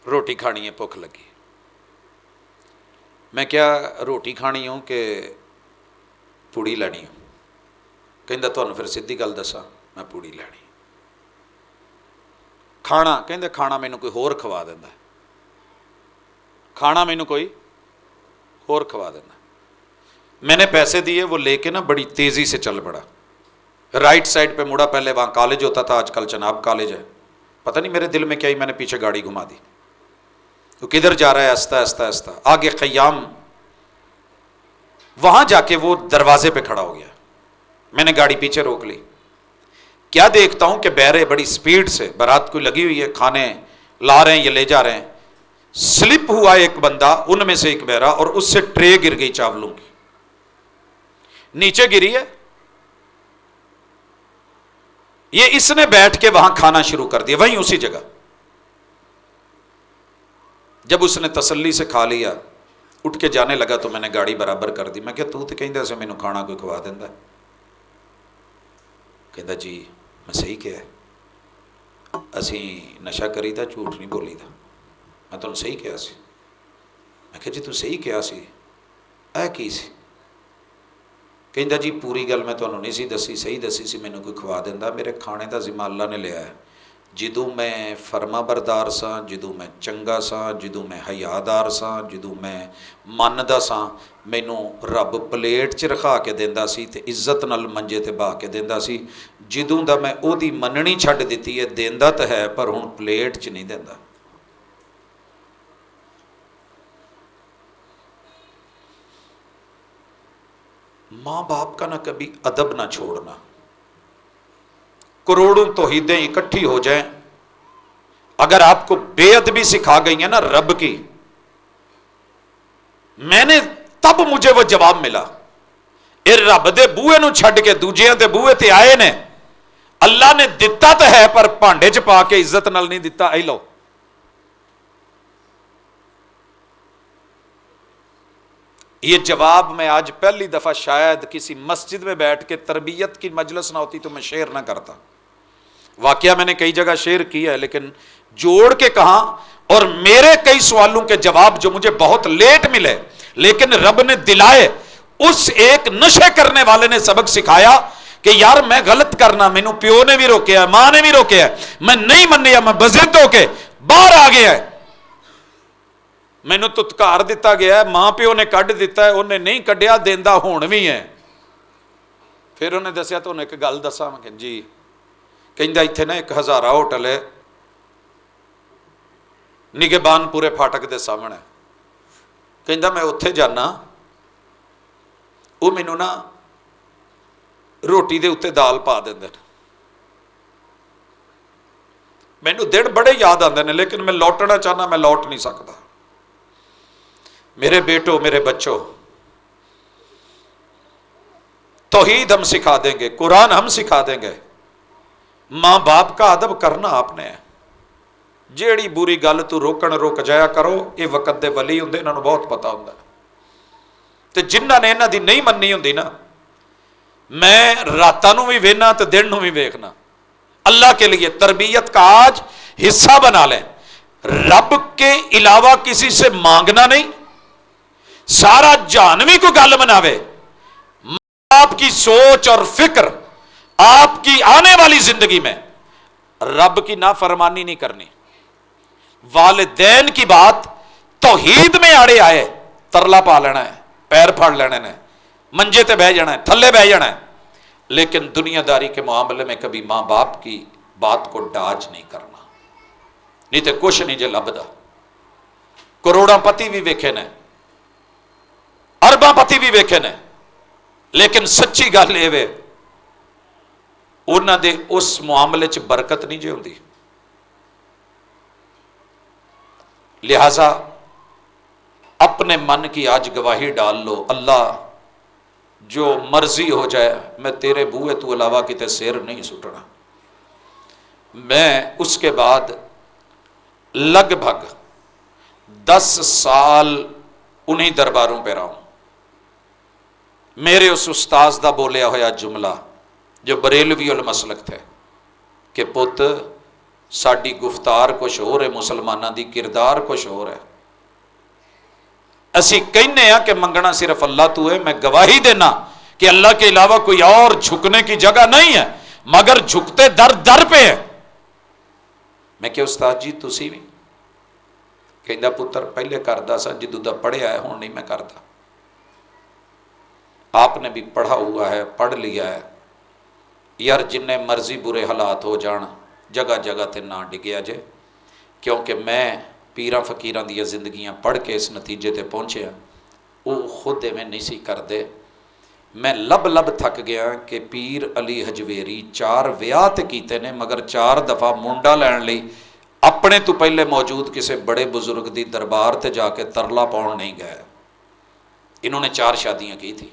[SPEAKER 1] روٹی کھانی ہے، بھوک لگی. میں کیا روٹی کھانی ہوں کہ پوڑی لینی ہوں؟ کہندا تھانوں پھر سیدھی گل دساں، میں پوڑی لینی. کھانا کہندے کھانا مینوں کوئی ہور کھوا دیندا ہے، کھانا مینوں کوئی ہور کھوا دینا. میں نے پیسے دیے، وہ لے کے نا بڑی تیزی سے چل پڑا. رائٹ سائڈ پہ مڑا، پہلے وہاں کالج ہوتا تھا، آج کل چناب کالج ہے. پتہ نہیں میرے دل میں کیا ہی، میں نے پیچھے گاڑی گھما دی. وہ کدھر جا رہا ہے؟ آہستہ آہستہ آہستہ آگے خیام، وہاں جا کے وہ دروازے پہ کھڑا ہو گیا. میں نے گاڑی پیچھے روک لی. کیا دیکھتا ہوں کہ بہرے بڑی سپیڈ سے، بارات کوئی لگی ہوئی ہے، کھانے لا رہے ہیں یا لے جا رہے ہیں. سلپ ہوا ایک بندہ، ان میں سے ایک بہرا، اور اس سے ٹرے گر گئی چاولوں کی، نیچے گری ہے. یہ اس نے بیٹھ کے وہاں کھانا شروع کر دیا، وہیں اسی جگہ. جب اس نے تسلی سے کھا لیا، اٹھ کے جانے لگا تو میں نے گاڑی برابر کر دی. میں کہ تو کہندا سے مینوں کھانا کوئی کھوا دیندا؟ کہندا جی میں صحیح کہا، اسی نشہ کری دا، جھوٹ نہیں بولی دا، میں تمہیں صحیح کہا سی. میں کہا جی تو صحیح کہا سی، اے کی سی؟ کہندا جی پوری گل میں تمہیں نہیں سی دسی، صحیح دسی سی، مینوں کوئی کھوا دیندا. میرے کھانے دا ذمہ اللہ نے لیا ہے. جدوں میں فرما بردار ساں، جدوں میں چنگا ساں، جدوں میں حیادار ساں، جدوں میں مندا ساں، مینوں رب پلیٹ 'ਚ رکھا کے دیندا سی تے عزت نال منجے تے بہا کے دیندا سی. جدوں دا میں او دی مننی چھڈ دتی ہے، دیندا تے ہے پر ہن پلیٹ 'ਚ نہیں دیندا. ماں باپ کا نہ کبھی ادب نہ چھوڑنا. کروڑوں توحیدیں اکٹھی ہو جائیں، اگر آپ کو بے ادبی سکھا گئی ہیں نا رب کی، میں نے تب مجھے وہ جواب ملا، اے رب دے بوئے نو چھڈ کے دوجیاں دے بوئے تے آئے نے. اللہ نے دتا تو ہے پر بھانڈے 'ਚ پا کے عزت نال نہیں دتا. اے لو یہ جواب میں آج پہلی دفعہ شاید کسی مسجد میں بیٹھ کے تربیت کی مجلس نہ ہوتی تو میں شیئر نہ کرتا. واقعہ میں نے کئی جگہ شیئر کیا ہے لیکن جوڑ کے کہا، اور میرے کئی سوالوں کے جواب جو مجھے بہت لیٹ ملے لیکن رب نے دلائے. اس ایک نشے کرنے والے نے سبق سکھایا کہ یار میں غلط کرنا، مینوں پیو نے بھی روکیا ہے، ماں نے بھی روکیا ہے، میں نہیں منیا، میں بضد ہو کے باہر آ گیا ہے. مینوں تتکار دیتا گیا ہے، ماں پیو نے کڈ دیتا ہے، انہیں نہیں کڈیا، دیندا ہون بھی ہے. پھر انہیں دسیا تو انہیں ایک گل دسا، میں کہ جی کہندا ایتھے نا ایک ہزارہ ہوٹل ہے نگہبان پورے پھاٹک دے سامنے، کہندا میں اتھے جانا، وہ مینوں نا روٹی دے اتنے دال پا دیندے نے، مینوں دن بڑے یاد آتے ہیں لیکن میں لوٹنا چاہنا، میں لوٹ نہیں سکتا. میرے بیٹوں، میرے بچوں، توحید ہم سکھا دیں گے، قرآن ہم سکھا دیں گے. ماں باپ کا ادب کرنا آپ نے ہے. جیڑی بری گل تو روکن روک جایا کرو، یہ وقت دے ولی ہوں، انہوں نے بہت پتا ہوں. تو جنہ نے انہوں دی نہیں مننی ہوں نا، میں راتوں بھی وینا تو دن بھی ویکھنا. اللہ کے لیے تربیت کا آج حصہ بنا لیں. رب کے علاوہ کسی سے مانگنا نہیں. سارا جہانوی کو گل بناوے، آپ کی سوچ اور فکر آپ کی آنے والی زندگی میں رب کی نافرمانی نہیں کرنی. والدین کی بات توحید میں آڑے آئے ترلا پا لینا ہے، پیر پھاڑ لینے نے، منجے تے بہ جانا ہے، تھلے بہ جانا ہے. لیکن دنیا داری کے معاملے میں کبھی ماں باپ کی بات کو ڈاج نہیں کرنا، نہیں تو کچھ نہیں جے لبدا. کروڑاں پتی بھی ویکھے نے، ارباں پتی بھی ویکھے نے، لیکن سچی گل یہ ہے انہاں دے اس معاملے چ برکت نہیں جی ہوندی. لہذا اپنے من کی آج گواہی ڈال لو، اللہ جو مرضی ہو جائے، میں تیرے بوئے تو علاوہ کتے سیر نہیں سٹنا. میں اس کے بعد لگ بھگ 10 سال انہی درباروں پہ رہا ہوں. میرے اس استاذ دا بولیا ہویا جملہ جو بریلوی المسلک تھے کہ پت ساڈی گفتار کچھ ہو رہے، مسلمانوں دی کردار کچھ ہو رہا ہے. اسی کہنے ہیں کہ منگنا صرف اللہ تو ہے. میں گواہی دینا کہ اللہ کے علاوہ کوئی اور جھکنے کی جگہ نہیں ہے، مگر جھکتے در در پہ ہیں. میں کہ استاد جی تسی بھی؟ کہندا پتر پہلے کردا سا جدوں دا پڑھیا ہے، ہن نہیں میں کردا. آپ نے بھی پڑھا ہوا ہے، پڑھ لیا ہے. یار جن مرضی برے حالات ہو جان، جگہ جگہ تے نہ ڈگیا جے، کیونکہ میں پیراں فقیراں دی زندگیاں پڑھ کے اس نتیجے تے پہنچے ہیں. وہ خود میں نہیں سی کر دے. میں لب لب تھک گیا کہ پیر علی حجویری 4 ویاہ تے کیتے نے، مگر 4 دفعہ منڈا لین لئی اپنے تو پہلے موجود کسی بڑے بزرگ دی دربار تے جا کے ترلا پاؤن نہیں گئے. انہوں نے 4 شادیاں کی تھی،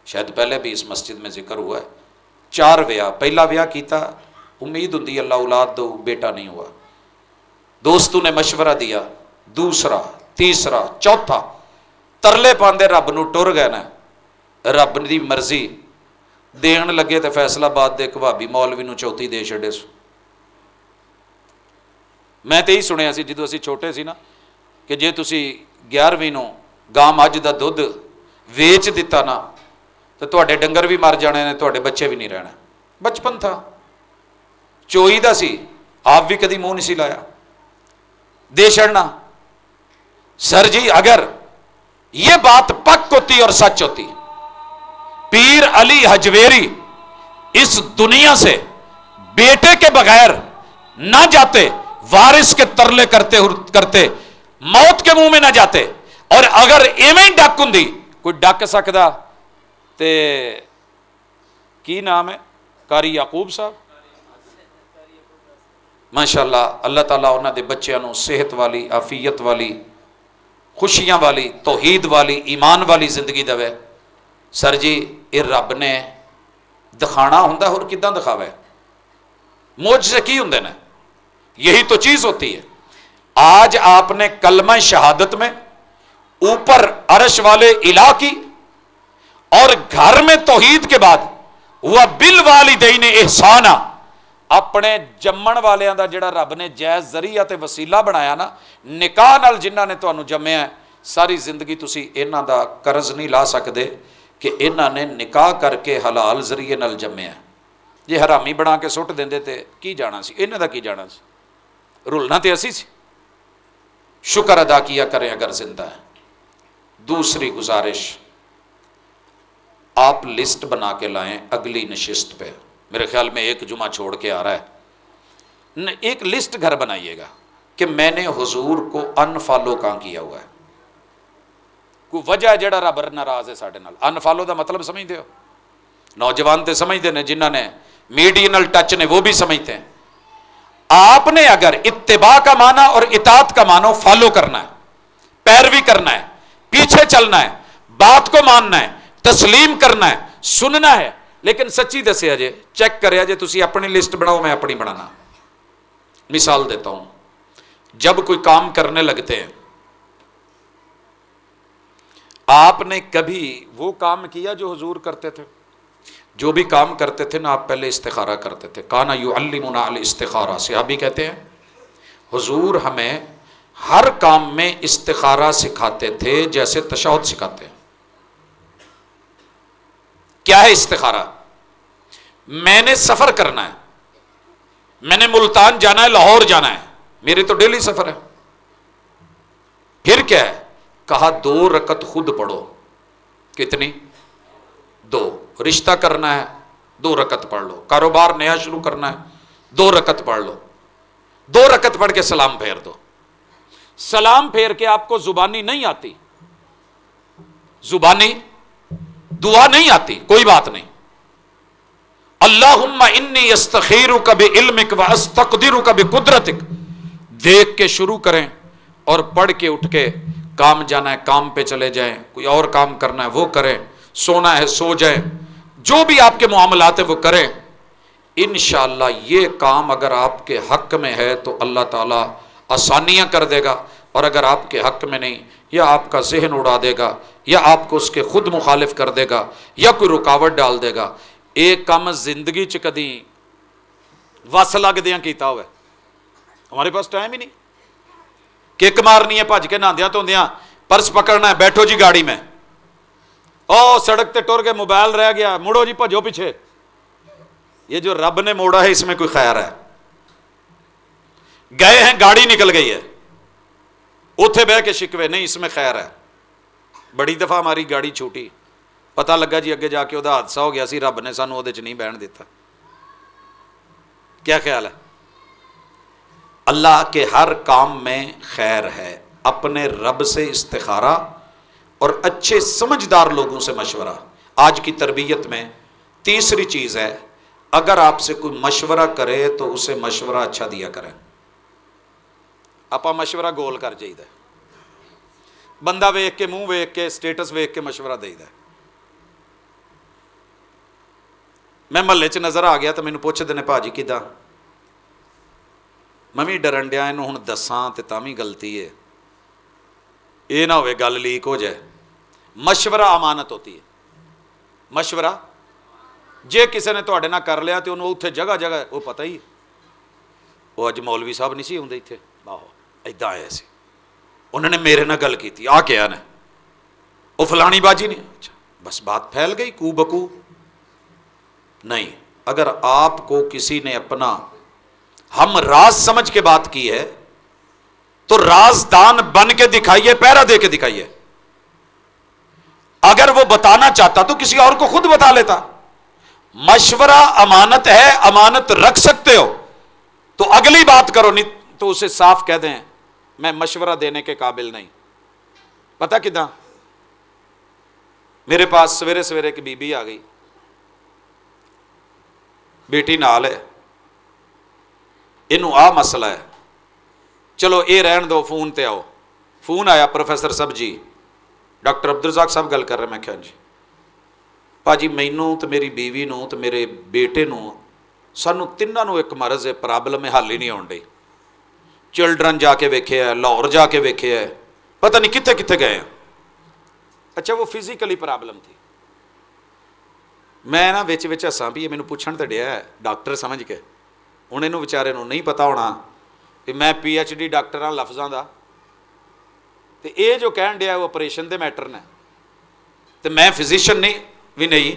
[SPEAKER 1] شاید پہلے بھی اس مسجد میں ذکر ہوا ہے. 4 ویاہ، پہلا ویاہ کیتا، امید ہوندی اللہ اولاد دو، بیٹا نہیں ہوا. دوستوں نے مشورہ دیا، دوسرا، تیسرا، چوتھا، ترلے پاندے رب نو ٹر گئے نا. رب دی مرضی دین لگے تے فیصلہ آباد دے ایک وہابی مولوی نو چوتھی دے چھڑے سو. میں تے ہی سنیا سی جدوں اسی چھوٹے سی نا کہ جے تسی 11ویں نو گاں مجھ دا دودھ ویچ دیتا نا تو تواڈے ڈنگر بھی مر جانے نے، تواڈے بچے بھی نہیں رہنا. بچپن تھا، چوئی دا سی، آپ بھی کدی منہ نہیں سی لایا، دے چھڑنا. سر جی اگر یہ بات پک ہوتی اور سچ ہوتی، پیر علی حجویری اس دنیا سے بیٹے کے بغیر نہ جاتے، وارث کے ترلے کرتے موت کے منہ میں نہ جاتے. اور اگر ایویں ڈک ہوندی، کوئی ڈک سکدا تے کی نام ہے قاری یعقوب صاحب، ماشاءاللہ اللہ تعالیٰ انہاں دے بچیاں نو صحت والی، عافیت والی، خوشیاں والی، توحید والی، ایمان والی زندگی دے. سر جی یہ رب نے دکھانا ہوندا اور کداں دکھاوے؟ معجزے کی ہوندے نے؟ یہی تو چیز ہوتی ہے. آج آپ نے کلمہ شہادت میں اوپر عرش والے الہ کی، اور گھر میں توحید کے بعد وَبِالْوَالِدَيْنِ احسانا، اپنے جمن والیاں دا جڑا رب نے جائز ذریعہ تے وسیلہ بنایا نا، نکاح نال جنہاں نے تانوں جمیا ہے، ساری زندگی تسی انہاں دا قرض نہیں لا سکدے کہ انہاں نے نکاح کر کے حلال ذریعے نال جمیا ہے۔ جے حرامی بنا کے سٹ دیندے تے کی جانا سی، انہاں دا کی جانا سی، رلنا تے اسی سی۔ شکر ادا کیا کریں اگر زندہ ہے۔ دوسری گزارش، آپ لسٹ بنا کے لائیں اگلی نشست پہ، میرے خیال میں ایک جمعہ چھوڑ کے آ رہا ہے، ایک لسٹ گھر بنائیے گا کہ میں نے حضور کو انفالو کہاں کیا ہوا ہے، کوئی وجہ ہے جڑا رب ناراض ہے ساڈے نال۔ انفالو دا مطلب سمجھتے ہو؟ نوجوان تے سمجھتے ہیں، جنہاں نے میڈیا نال ٹچ نے وہ بھی سمجھتے ہیں۔ آپ نے اگر اتباع کا معنی اور اطاعت کا معنی فالو کرنا ہے، پیروی کرنا ہے، پیچھے چلنا ہے، بات کو ماننا ہے، تسلیم کرنا ہے، سننا ہے، لیکن سچی دسیا جے، چیک کریا جے، تسی اپنی لسٹ بناؤ، میں اپنی بنانا۔ مثال دیتا ہوں، جب کوئی کام کرنے لگتے ہیں، آپ نے کبھی وہ کام کیا جو حضور کرتے تھے؟ جو بھی کام کرتے تھے نا، آپ پہلے استخارہ کرتے تھے۔ کانا یعلمنا الاستخارہ، صحابی کہتے ہیں حضور ہمیں ہر کام میں استخارہ سکھاتے تھے جیسے تشہد سکھاتے ہیں۔ کیا ہے استخارہ؟ میں نے سفر کرنا ہے، میں نے ملتان جانا ہے، لاہور جانا ہے، میرے تو ڈیلی سفر ہے، پھر کیا ہے؟ کہا 2 رکعت خود پڑھو۔ کتنی؟ 2۔ رشتہ کرنا ہے 2 رکعت پڑھ لو، کاروبار نیا شروع کرنا ہے 2 رکعت پڑھ لو، 2 رکعت پڑھ کے سلام پھیر دو۔ سلام پھیر کے آپ کو زبانی نہیں آتی، زبانی دعا نہیں آتی، کوئی بات نہیں، اللہم انی استخیرک بعلمک واستقدرک بقدرتک دیکھ کے شروع کریں، اور پڑھ کے اٹھ کے کام جانا ہے کام پہ چلے جائیں، کوئی اور کام کرنا ہے وہ کریں، سونا ہے سو جائیں، جو بھی آپ کے معاملات ہیں وہ کریں۔ انشاءاللہ یہ کام اگر آپ کے حق میں ہے تو اللہ تعالیٰ آسانیاں کر دے گا، اور اگر آپ کے حق میں نہیں، یا آپ کا ذہن اڑا دے گا، یا آپ کو اس کے خود مخالف کر دے گا، یا کوئی رکاوٹ ڈال دے گا۔ ایک کام زندگی چ کدی وس لگدیاں کیتا ہوا ہے، ہمارے پاس ٹائم ہی نہیں، کک مارنی ہے، بھج کے نہاندیاں دھوندیاں پرس پکڑنا ہے، بیٹھو جی گاڑی میں، او سڑک تے ٹر کے موبائل رہ گیا، مڑو جی بھجو پیچھے۔ یہ جو رب نے موڑا ہے اس میں کوئی خیر ہے؟ گئے ہیں گاڑی نکل گئی ہے، اوتھے بہ کے شکوے نہیں، اس میں خیر ہے۔ بڑی دفعہ ہماری گاڑی چھوٹی، پتہ لگا جی اگے جا کے وہ حادثہ ہو گیا سی، رب نے سانو وہ نہیں بہن دیتا۔ کیا خیال ہے؟ اللہ کے ہر کام میں خیر ہے۔ اپنے رب سے استخارہ اور اچھے سمجھدار لوگوں سے مشورہ۔ آج کی تربیت میں تیسری چیز ہے، اگر آپ سے کوئی مشورہ کرے تو اسے مشورہ اچھا دیا کریں۔ آپ مشورہ گول کر جائیے، بندہ ویک کے، منہ ویک کے، سٹیٹس ویک کے مشورہ دے دے۔ میں محلے چ نظر آ گیا تو مینوں پوچھتے ہیں بھاجی کداں، میں بھی ڈرن ڈیا یہ ہوں دساں تے تاں وی غلطی ہے، یہ نہ ہوئے گل لیک ہو جائے۔ مشورہ امانت ہوتی ہے، مشورہ جے کسی نے تواڈے نال کر لیا تو انہوں اتنے جگہ جگہ وہ پتہ ہی، وہ اج مولوی صاحب نہیں سی ہوندے اتنے، آہو ایداں آئے سی، انہوں نے میرے نال گل کی آ کیا نے، وہ فلانی باجی نے، اچھا بس بات پھیل گئی کو بکو۔ نہیں، اگر آپ کو کسی نے اپنا ہم راز سمجھ کے بات کی ہے تو رازدان بن کے دکھائیے، پہرا دے کے دکھائیے۔ اگر وہ بتانا چاہتا تو کسی اور کو خود بتا لیتا۔ مشورہ امانت ہے، امانت رکھ سکتے ہو تو اگلی بات کرو، نہیں تو اسے صاف کہہ دیں میں مشورہ دینے کے قابل نہیں۔ پتہ کداں میرے پاس سویرے سویرے ایک بی بی آ گئی، بیٹی نال ہے، اینوں آ مسئلہ ہے، چلو اے رہن دو، فون تے آؤ۔ فون آیا، پروفیسر صاحب جی ڈاکٹر عبدالرزاق صاحب گل کر رہے، میں کہا جی ਭਾਜੀ ਮੈਨੂੰ ਤੇ ਮੇਰੀ ਬੀਵੀ ਨੂੰ ਤੇ ਮੇਰੇ ਬੇਟੇ ਨੂੰ, ਸਾਨੂੰ ਤਿੰਨਾਂ ਨੂੰ ਇੱਕ ਮਰਜ਼ ਹੈ, ਪ੍ਰੋਬਲਮ ਹੈ, ਹੱਲ ਹੀ ਨਹੀਂ ਆਉਣ ਡਈ। ਚਿਲਡਰਨ ਜਾ ਕੇ ਵੇਖਿਆ, ਲਾਹੌਰ ਜਾ ਕੇ ਵੇਖਿਆ, ਪਤਾ ਨਹੀਂ ਕਿੱਥੇ ਕਿੱਥੇ ਗਏ। ਅੱਛਾ ਉਹ ਫਿਜ਼ੀਕਲੀ ਪ੍ਰੋਬਲਮ ਥੀ। ਮੈਂ ਨਾ ਵਿੱਚ ਹੱਸਾਂ ਵੀ ਇਹ ਮੈਨੂੰ ਪੁੱਛਣ ਤੇ ਡਿਆ ਡਾਕਟਰ ਸਮਝ ਕੇ, ਹੁਣ ਇਹਨੂੰ ਵਿਚਾਰੇ ਨੂੰ ਨਹੀਂ ਪਤਾ ਹੋਣਾ ਕਿ ਮੈਂ PhD ਡਾਕਟਰ ਹਾਂ ਲਫ਼ਜ਼ਾਂ ਦਾ, ਤੇ ਇਹ ਜੋ ਕਹਿਣ ਡਿਆ ਉਹ ਆਪਰੇਸ਼ਨ ਦੇ ਮੈਟਰ ਨੇ, ਤੇ ਮੈਂ ਫਿਜ਼ੀਸ਼ੀਅਨ ਨਹੀਂ ਵੀ ਨਹੀਂ,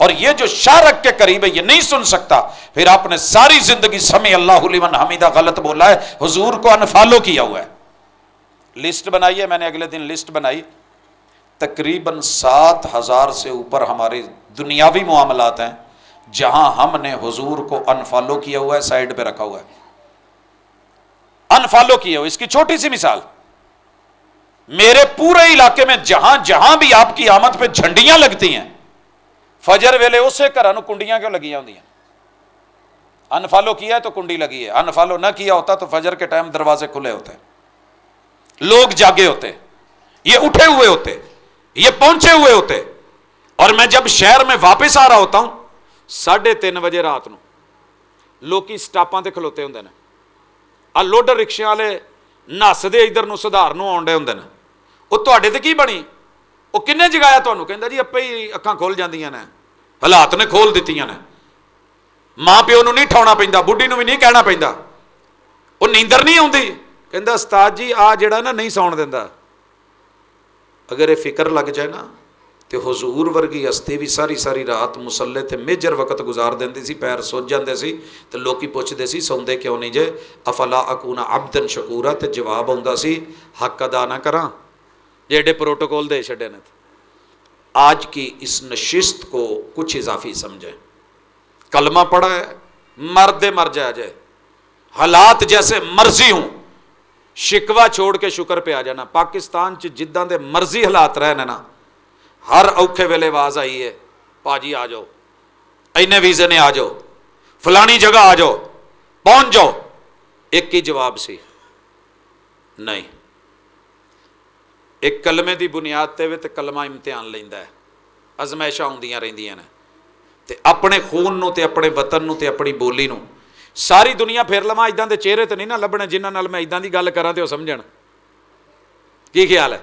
[SPEAKER 1] اور یہ جو شاہ رگ کے قریب ہے یہ نہیں سن سکتا، پھر آپ نے ساری زندگی سمع اللہ لمن حمیدہ غلط بولا ہے، حضور کو انفالو کیا ہوا ہے۔ لسٹ بنائی ہے میں نے، اگلے دن لسٹ بنائی، تقریباً 7,000 سے اوپر ہمارے دنیاوی معاملات ہیں جہاں ہم نے حضور کو انفالو کیا ہوا ہے، سائڈ پہ رکھا ہوا ہے، انفالو کیا ہوا۔ اس کی چھوٹی سی مثال، میرے پورے علاقے میں جہاں جہاں بھی آپ کی آمد پہ جھنڈیاں لگتی ہیں، فجر ویلے اسے گھراں نوں کنڈیاں کیوں لگیاں ہوندیاں؟ انفالو کیا ہے تو کنڈی لگی ہے، انفالو نہ کیا ہوتا تو فجر کے ٹائم دروازے کھلے ہوتے، لوگ جاگے ہوتے، یہ اٹھے ہوئے ہوتے، یہ پہنچے ہوئے ہوتے۔ اور میں جب شہر میں واپس آ رہا ہوتا ہوں 3:30 بجے رات نو، لوکی سٹاپاں تے کھلوتے ہوندے نے، آ لوڈر رکشے والے نسدے ادھر نو سدھار نو آؤندے ہوندے نے، وہ تواڈے تے کی بنی؟ وہ کنے جگایا تانوں؟ کہندا جی اپے ہی اکھاں کھول جاندیاں نے، حالات نے کھول دتیاں نے، ماں پیو نو نہیں ٹھاؤنا پیندا، بڈھی نو بھی نہیں کہنا پیندا، وہ نیندر نہیں آوندی، کہندا استاد جی آ جڑا نا نہیں سون دیندا۔ اگر یہ فکر لگ جائے نا تو حضور ورگی ہستی بھی ساری ساری رات مسلے تے میجر وقت گزار دیندی سی، پیر سوج جاندے سی تو لوکی پوچھدے سی سوندے کیوں نہیں جے؟ افلا اکون عبدا شکورا، تے جواب ہوندا سی حق ادا نہ کراں، جیڑے پروٹوکول دے چھڈے نے۔ آج کی اس نشست کو کچھ اضافی سمجھیں، کلمہ پڑھا ہے، مرد مر جائے، حالات جیسے مرضی ہوں، شکوہ چھوڑ کے شکر پہ آ جانا۔ پاکستان چ جداں دے مرضی حالات رہنے نا، ہر اوکھے ویلے آواز آئی ہے پاجی آ جاؤ، اینے ویزے نے آ جاؤ، فلانی جگہ آ جاؤ، پہنچ جاؤ۔ ایک ہی جواب سی، نہیں۔ ایک کلمے دی بنیاد تے وے تے کلمہ امتحان لیندا ہے، ازمائشاں ہوندیاں رہندیاں نے، تے اپنے خون نو تے اپنے وطن نو تے اپنی بولی نو ساری دنیا پھر لواں، اداں دے چہرے تے نہیں نہ لبنے جنہاں نال میں اداں دی گل کراں تے وہ سمجھن۔ کی خیال ہے؟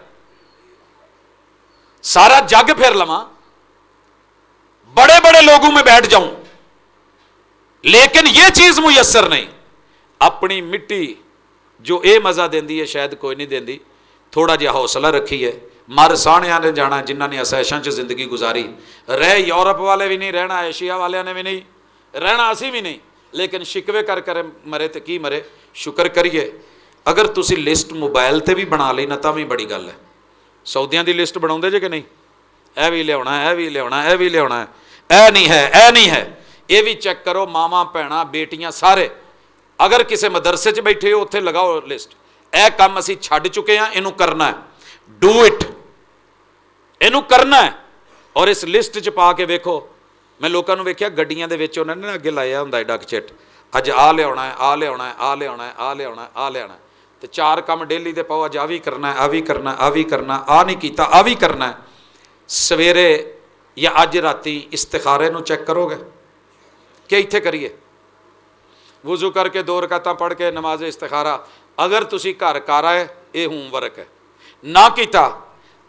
[SPEAKER 1] سارا جگ پھر لواں، بڑے بڑے لوگوں میں بیٹھ جاؤں، لیکن یہ چیز میسر نہیں۔ اپنی مٹی جو اے مزہ دیندی ہے شاید کوئی نہیں دیندی، تھوڑا جہا حوصلہ رکھیے۔ مر ساڑیاں نے جانا جنہاں نے اسیشاں چ زندگی گزاری، رہ یورپ والے بھی نہیں رہنا، ایشیا والے نے بھی نہیں رہنا، اسی بھی نہیں، لیکن شکوے کر کر مرے تے کی مرے۔ شکر کریے اگر تسی لسٹ موبائل تے بھی بنا لی نا تاں بھی بڑی گل ہے۔ سعودیاں دی لسٹ بناؤندے جے کہ نہیں؟ اے بھی لیاونا ہے، اے بھی لیاونا ہے، اے بھی لیاونا ہے، اے نہیں ہے، اے نہیں ہے، یہ بھی چیک کرو۔ ماواں بھیناں بیٹیاں سارے اگر کسی مدرسے چ بیٹھے ہو اتنے لگاؤ لسٹ، اے کام اسی چھڈ چکے ہیں، اینو کرنا ہے، ڈو اٹ، اینو کرنا ہے۔ اور اس لسٹ چ پا کے ویکھو، میں لوکاں نوں ویکھیا گڈیاں دے وچ انہاں نے اگے لایا ہوندا ہے ڈک چٹ، اج آ لیاونا ہے، آ لیاونا ہے، آ لیاونا ہے، آ لیاونا ہے، آ لیاونا ہے، تے 4 کام ڈیلی دے پاؤ، اج آ وی کرنا ہے، آ وی کرنا ہے، آ وی کرنا، آ نہیں کیتا آ وی کرنا ہے۔ سویرے یا اج راتی استخارے نو چیک کرو گے کہ ایتھے کریے، وضو کر کے 2 رکعتاں پڑھ کے نماز استخارہ، اگر تسی گھر کر آئے یہ ہوم ورک ہے، نہ کیتا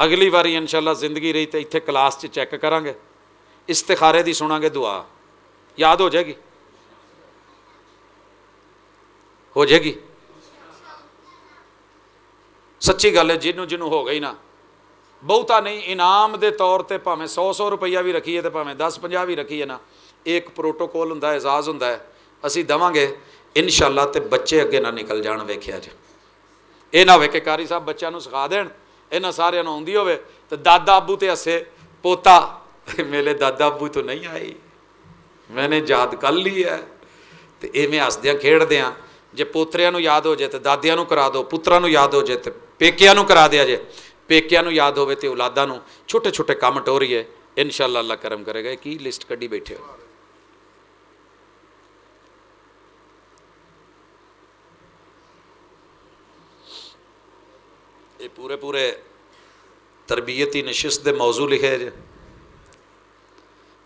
[SPEAKER 1] اگلی باری انشاءاللہ زندگی رہی تو ایتھے کلاس چیک کریں گے، استخارے دی سناں گے دعا، یاد ہو جائے گی، ہو جائے گی۔ سچی گل ہے، جنوں ہو گئی نا، بہتا نہیں، انعام دے طور تے پاویں 100 روپیہ بھی رکھیے تے پاویں 10-50 بھی رکھیے نا، ایک پروٹوکول ہوندا ہے، اعزاز ہوندا ہے، اسی دواں گے انشاءاللہ تے بچے اگے نہ نکل جان۔ ویکھیا جی، یہ نہ ہوئے کہ قاری صاحب بچوں نوں سکھا دین، یہاں سارے آتی ہوئے تو دادا ابو تے ہسے، پوتا میرے دادا ابو تو نہیں آئی، میں نے یاد کر لی ہے، تو ایویں ہسدیاں کھیڈدیاں جے پوتریاں نوں یاد ہو جائے تو دادیاں نوں کرا دو، پتراں نوں یاد ہو جائے تو پیکیاں نوں کرا دیا جے، پیکیاں نوں یاد ہوئے تو اولاداں نوں چھوٹے چھوٹے کام ٹوریے، انشاءاللہ اللہ کرم کرے گا۔ کی لسٹ کڈی بیٹھے ہو؟ یہ پورے تربیتی نشست دے موضوع لکھے جے،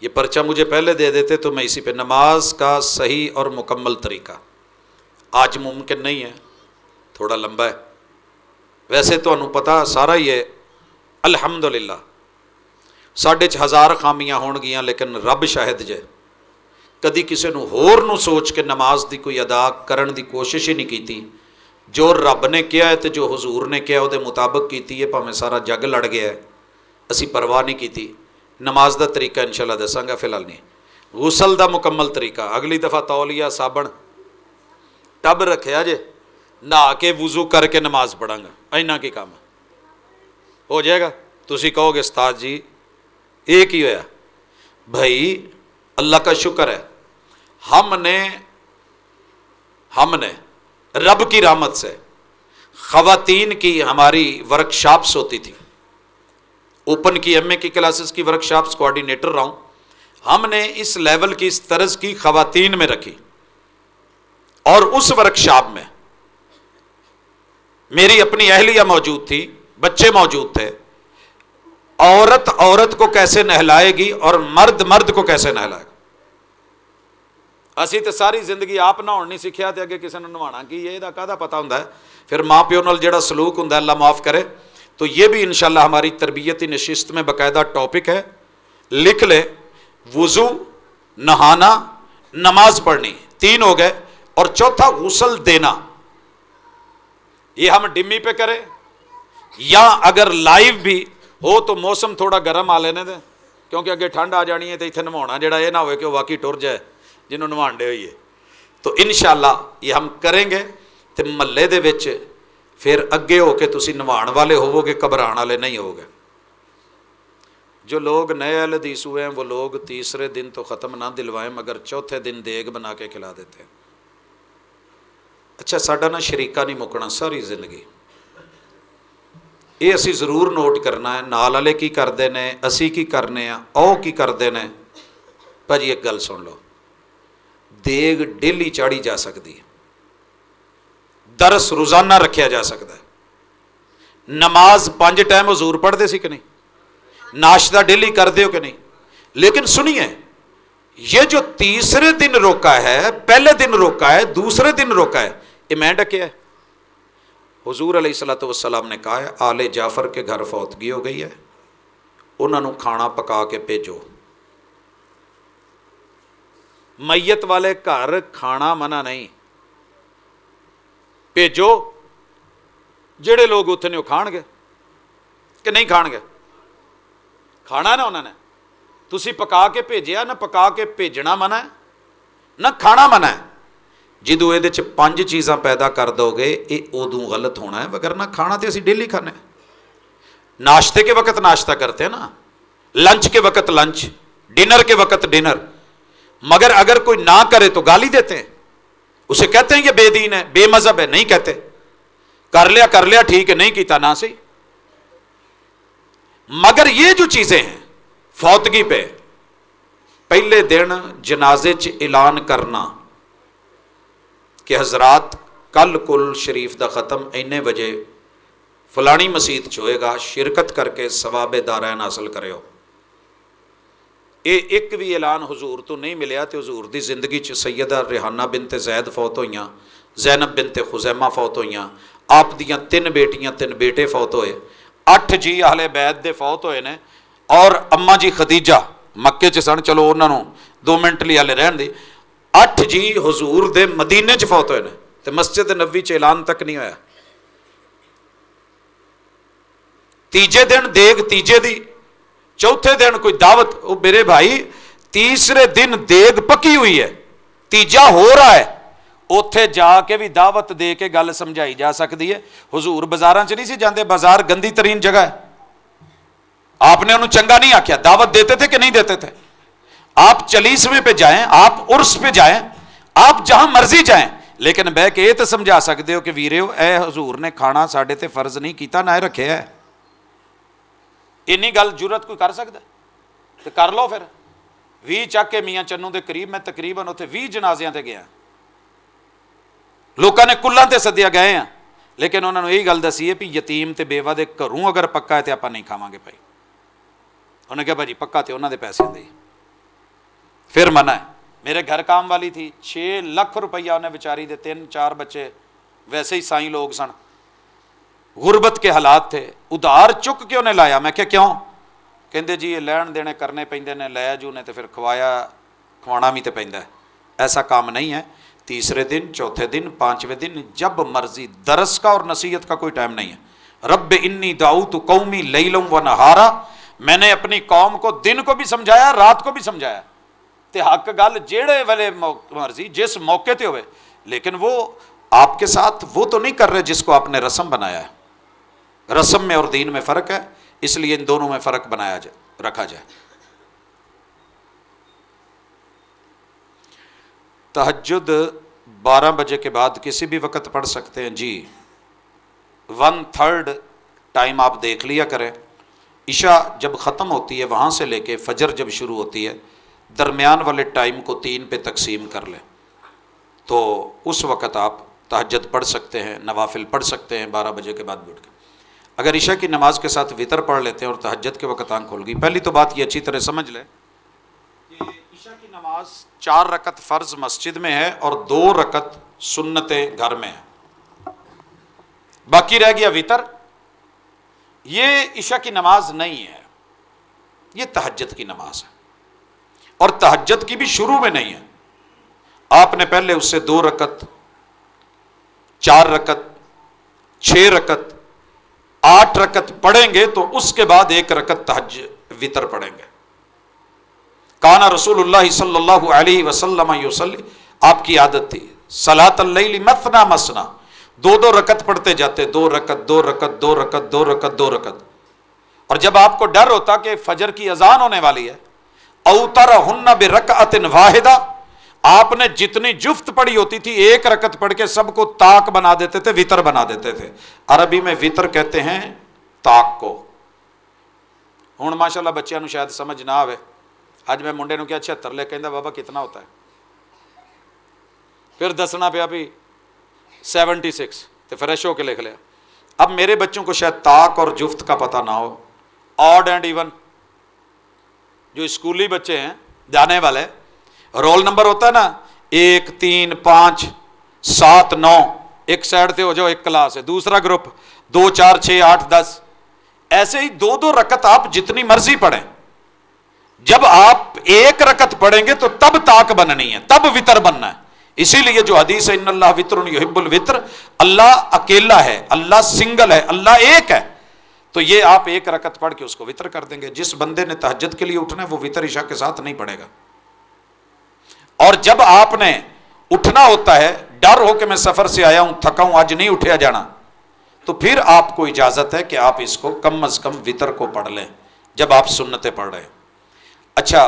[SPEAKER 1] یہ پرچہ مجھے پہلے دے دیتے تو میں اسی پہ، نماز کا صحیح اور مکمل طریقہ آج ممکن نہیں ہے، تھوڑا لمبا ہے، ویسے تو انہوں پتہ سارا ہی ہے، الحمدللہ 1000 خامیاں ہون گیاں، لیکن رب شاہد جے کدی کسی نو ہور نو سوچ کے نماز دی کوئی ادا کرن دی کوشش ہی نہیں کیتی، جو رب نے کیا ہے تو جو حضور نے کیا وہ دے مطابق کیتی ہے، پاویں سارا جگ لڑ گیا ہے، اسی پرواہ نہیں کیتی۔ نماز دا طریقہ انشاءاللہ دساں گا، فی الحال نہیں۔ غسل دا مکمل طریقہ اگلی دفعہ تولیہ صابن ٹب رکھیا جے، نہا کے وضو کر کے نماز پڑھاں گا، اینا کی کام ہے، ہو جائے گا۔ تسی کہو گے استاد جی ایک ہی ہویا، بھائی اللہ کا شکر ہے ہم نے رب کی رحمت سے خواتین کی ہماری ورکشاپس ہوتی تھی، اوپن کی ایم اے کی کلاسز کی ورکشاپس کوآرڈینیٹر رہا ہوں، ہم نے اس لیول کی اس طرز کی خواتین میں رکھی، اور اس ورکشاپ میں میری اپنی اہلیہ موجود تھی، بچے موجود تھے، عورت عورت کو کیسے نہلائے گی اور مرد مرد کو کیسے نہلائے گا۔ اسی تے ساری زندگی آپ نہاؤن نہیں سیکھیا تے اگے کسی نے نہوانا کی یہ دا کہدا پتہ ہوندا ہے، پھر ماں پیو نال جڑا سلوک ہوندا ہے اللہ معاف کرے۔ تو یہ بھی انشاءاللہ ہماری تربیتی نشست میں باقاعدہ ٹاپک ہے، لکھ لے، وضو، نہانا، نماز پڑھنی، 3 ہو گئے، اور چوتھا غسل دینا۔ یہ ہم ڈمی پہ کریں یا اگر لائیو بھی ہو تو موسم تھوڑا گرم آ لینے دیں، کیونکہ اگے ٹھنڈ آ جانی ہے تو اتنے نہوانا جڑا یہ نہ ہوئے کہ وہ واقعی ٹر جائے جنہوں نہوان ڈے ہوئی ہے۔ تو انشاءاللہ یہ ہم کریں گے، تو محلے دے وچ پھر اگے ہو کے تسی نہوان والے ہوو گے، گھبران والے نہیں ہو گے۔ جو لوگ نئے اہل حدیث ہوئے ہیں وہ لوگ تیسرے دن تو ختم نہ دلوائیں مگر چوتھے دن دیگ بنا کے کھلا دیتے ہیں۔ اچھا ساڈا نا شریکہ نہیں مکنا ساری زندگی، یہ اسی ضرور نوٹ کرنا ہے، نال والے کی کردے نے، اسی کی کرنے ہیں، او کی کردے نے۔ بھاجی ایک گل سن لو، دیگ ڈیلی چاڑی جا سکتی ہے، درس روزانہ رکھیا جا سکتا ہے، نماز 5 ٹائم حضور پڑھتے سی کہ نہیں، ناشتہ ڈیلی کر دیو کہ نہیں، لیکن سنیے یہ جو تیسرے دن روکا ہے، پہلے دن روکا ہے، دوسرے دن روکا ہے، یہ میں ڈکیا ہے۔ حضور علیہ الصلوۃ والسلام نے کہا ہے آل جعفر کے گھر فوتگی ہو گئی ہے، انہوں نے کھانا پکا کے بھیجو۔ میت والے گھر کھانا منع نہیں، بھیجو، جڑے لوگ اتنے نے وہ کھان گے کہ نہیں کھان گے، کھانا نا انہوں نے، تسی پکا کے بھیجیا نہ، پکا کے بھیجنا منع ہے نہ کھانا منع ہے۔ جدو یہ 5 چیزاں پیدا کر دو گے یہ ادوں غلط ہونا ہے، وگرنہ کھانا تو اسی ڈیلی کھانے ہیں، ناشتے کے وقت ناشتہ کرتے ہیں نا، لنچ کے وقت لنچ، ڈنر کے وقت ڈنر، مگر اگر کوئی نہ کرے تو گالی دیتے ہیں، اسے کہتے ہیں یہ بے دین ہے، بے مذہب ہے، نہیں کہتے، کر لیا ٹھیک ہے، نہیں کیتا نہ صحیح۔ مگر یہ جو چیزیں ہیں فوتگی پہ پہلے دن جنازے چ اعلان کرنا کہ حضرات کل کل شریف دا ختم اینے بجے فلانی مسجد چ ہوئے گا، شرکت کر کے ثواب دارین حاصل کرے ہو، یہ ایک بھی اعلان حضور تو نہیں ملیا۔ تو حضور دی زندگی چ سیدہ ریحانہ بنت زید فوت ہوئیاں، زینب بنت خزیمہ فوت ہوئیاں، آپ دیاں 3 بیٹیاں 3 بیٹے فوت ہوئے، 8 جی اہل بیت دے فوت ہوئے نے، اور اماں جی خدیجہ مکے چ سن، چلو انہوں نے 2 منٹ لیے ہلے رہن دی، 8 جی حضور دے مدینے چ فوت ہوئے نے، تو مسجد نبوی چ اعلان تک نہیں ہویا۔ تیجے دن دیگ تیجے دی، چوتھے دن کوئی دعوت، او میرے بھائی تیسرے دن دیگ پکی ہوئی ہے، تیجا ہو رہا ہے، اوتھے جا کے بھی دعوت دے کے گل سمجھائی جا سکتی ہے۔ حضور بازاراں چ نہیں سی جاندے، بازار گندی ترین جگہ ہے، آپ نے انہوں چنگا نہیں آکھیا، دعوت دیتے تھے کہ نہیں دیتے تھے؟ آپ چلیسویں پہ جائیں، آپ عرس پہ جائیں، آپ جہاں مرضی جائیں، لیکن بہ کے یہ تو سمجھا سکتے ہو کہ ویریو اے حضور نے کھانا ساڈے تے فرض نہیں کیتا، نہ رکھے ہے، اینی گل جرت کوئی کر سکتا تو کر لو پھر۔ 20 چک کے میاں چنوں دے قریب میں تقریباً اتنے 20 جنازیاں تے گیا، لوکاں نے کلاں تے سدیا گئے ہیں، لیکن انہوں نے یہی گل دسی ہے بھی یتیم تے بیوہ دے گھروں اگر پکا ہے تو آپ نہیں کھاواں گے بھائی۔ انہوں نے کہا بھائی پکا تے انہوں دے پیسے دے، پھر منع ہے۔ میرے گھر کام والی تھی، 6 لاکھ روپیہ انہیں بیچاری دے، 3-4 بچے، ویسے ہی سائیں لوگ سن، غربت کے حالات تھے، ادھار چک کے انہیں لایا۔ میں کہ کیوں؟ کہندے جی یہ لین دینے کرنے پیندے نے، لے جو نے تو پھر کھوایا کھوانا بھی تو پیندا ہے۔ ایسا کام نہیں ہے، تیسرے دن، چوتھے دن، 5ویں دن، جب مرضی۔ درس کا اور نصیحت کا کوئی ٹائم نہیں ہے۔ رب انی دعوت قومی لیلا و نہارا، میں نے اپنی قوم کو دن کو بھی سمجھایا رات کو بھی سمجھایا تے حق گل جیڑے والے مرضی جس موقع تے ہوئے، لیکن وہ آپ کے ساتھ وہ تو نہیں کر رہے جس کو آپ نے رسم بنایا ہے۔ رسم میں اور دین میں فرق ہے، اس لیے ان دونوں میں فرق بنایا جائے، رکھا جائے۔ تہجد 12 بجے کے بعد کسی بھی وقت پڑھ سکتے ہیں؟ جی 1/3 ٹائم آپ دیکھ لیا کریں، عشاء جب ختم ہوتی ہے وہاں سے لے کے فجر جب شروع ہوتی ہے درمیان والے ٹائم کو 3 پہ تقسیم کر لیں، تو اس وقت آپ تہجد پڑھ سکتے ہیں، نوافل پڑھ سکتے ہیں 12 بجے کے بعد بیٹھ کے۔ اگر عشاء کی نماز کے ساتھ وطر پڑھ لیتے ہیں اور تہجد کے وقت آنکھ کھل گئی، پہلی تو بات یہ اچھی طرح سمجھ لیں کہ عشاء کی نماز 4 رکعت فرض مسجد میں ہے اور 2 رکعت سنتیں گھر میں ہیں، باقی رہ گیا وطر۔ یہ عشاء کی نماز نہیں ہے، یہ تہجد کی نماز ہے، اور تہجد کی بھی شروع میں نہیں ہے۔ آپ نے پہلے اس سے 2 رکعت، 4 رکعت، 6 رکعت، 8 رکعت پڑھیں گے تو اس کے بعد 1 رکعت تہجد وطر پڑھیں گے۔ کانا رسول اللہ صلی اللہ علیہ وسلم یصلی، آپ کی عادت تھی صلاۃ اللیل مثنا مثنا، 2 رکعت پڑھتے جاتے، 2 رکعت 2 رکعت 2 رکعت 2 رکعت 2 رکعت، اور جب آپ کو ڈر ہوتا کہ فجر کی اذان ہونے والی ہے، اوترہن برکعۃ واحدہ، آپ نے جتنی جفت پڑھی ہوتی تھی 1 رکعت پڑھ کے سب کو طاق بنا دیتے تھے، وطر بنا دیتے تھے۔ عربی میں وطر کہتے ہیں طاق کو۔ ہن ماشاءاللہ بچیاں نو شاید سمجھ نہ آوے، اج میں منڈے نو کیا 76 لے کہندا بابا کتنا ہوتا ہے، پھر دسنا پیا بھی 76، تو فریش ہو کے لکھ لیا۔ اب میرے بچوں کو شاید طاق اور جفت کا پتہ نہ ہو، آڈ اینڈ ایون، جو اسکولی بچے ہیں جانے والے، رول نمبر ہوتا ہے نا 1 3 5 7 9، ایک سائڈ سے ہو جاؤ، ایک کلاس ہے، دوسرا گروپ 2 4 6 8 10، ایسے ہی 2 رکعت آپ جتنی مرضی پڑھیں، جب آپ 1 رکعت پڑھیں گے تو تب طاق بننی ہے، تب وطر بننا ہے۔ اسی لیے جو حدیث ہے ان اللہ وطر یحب الوطر، اللہ اکیلا ہے، اللہ سنگل ہے، اللہ ایک ہے، تو یہ آپ 1 رکعت پڑھ کے اس کو وطر کر دیں گے۔ جس بندے نے تہجد کے لیے اٹھنا ہے وہ وطر عشاء کے ساتھ نہیں پڑھے گا، اور جب آپ نے اٹھنا ہوتا ہے، ڈر ہو کہ میں سفر سے آیا ہوں تھکا ہوں آج نہیں اٹھیا جانا، تو پھر آپ کو اجازت ہے کہ آپ اس کو کم از کم وطر کو پڑھ لیں جب آپ سنتیں پڑھ رہے ہیں۔ اچھا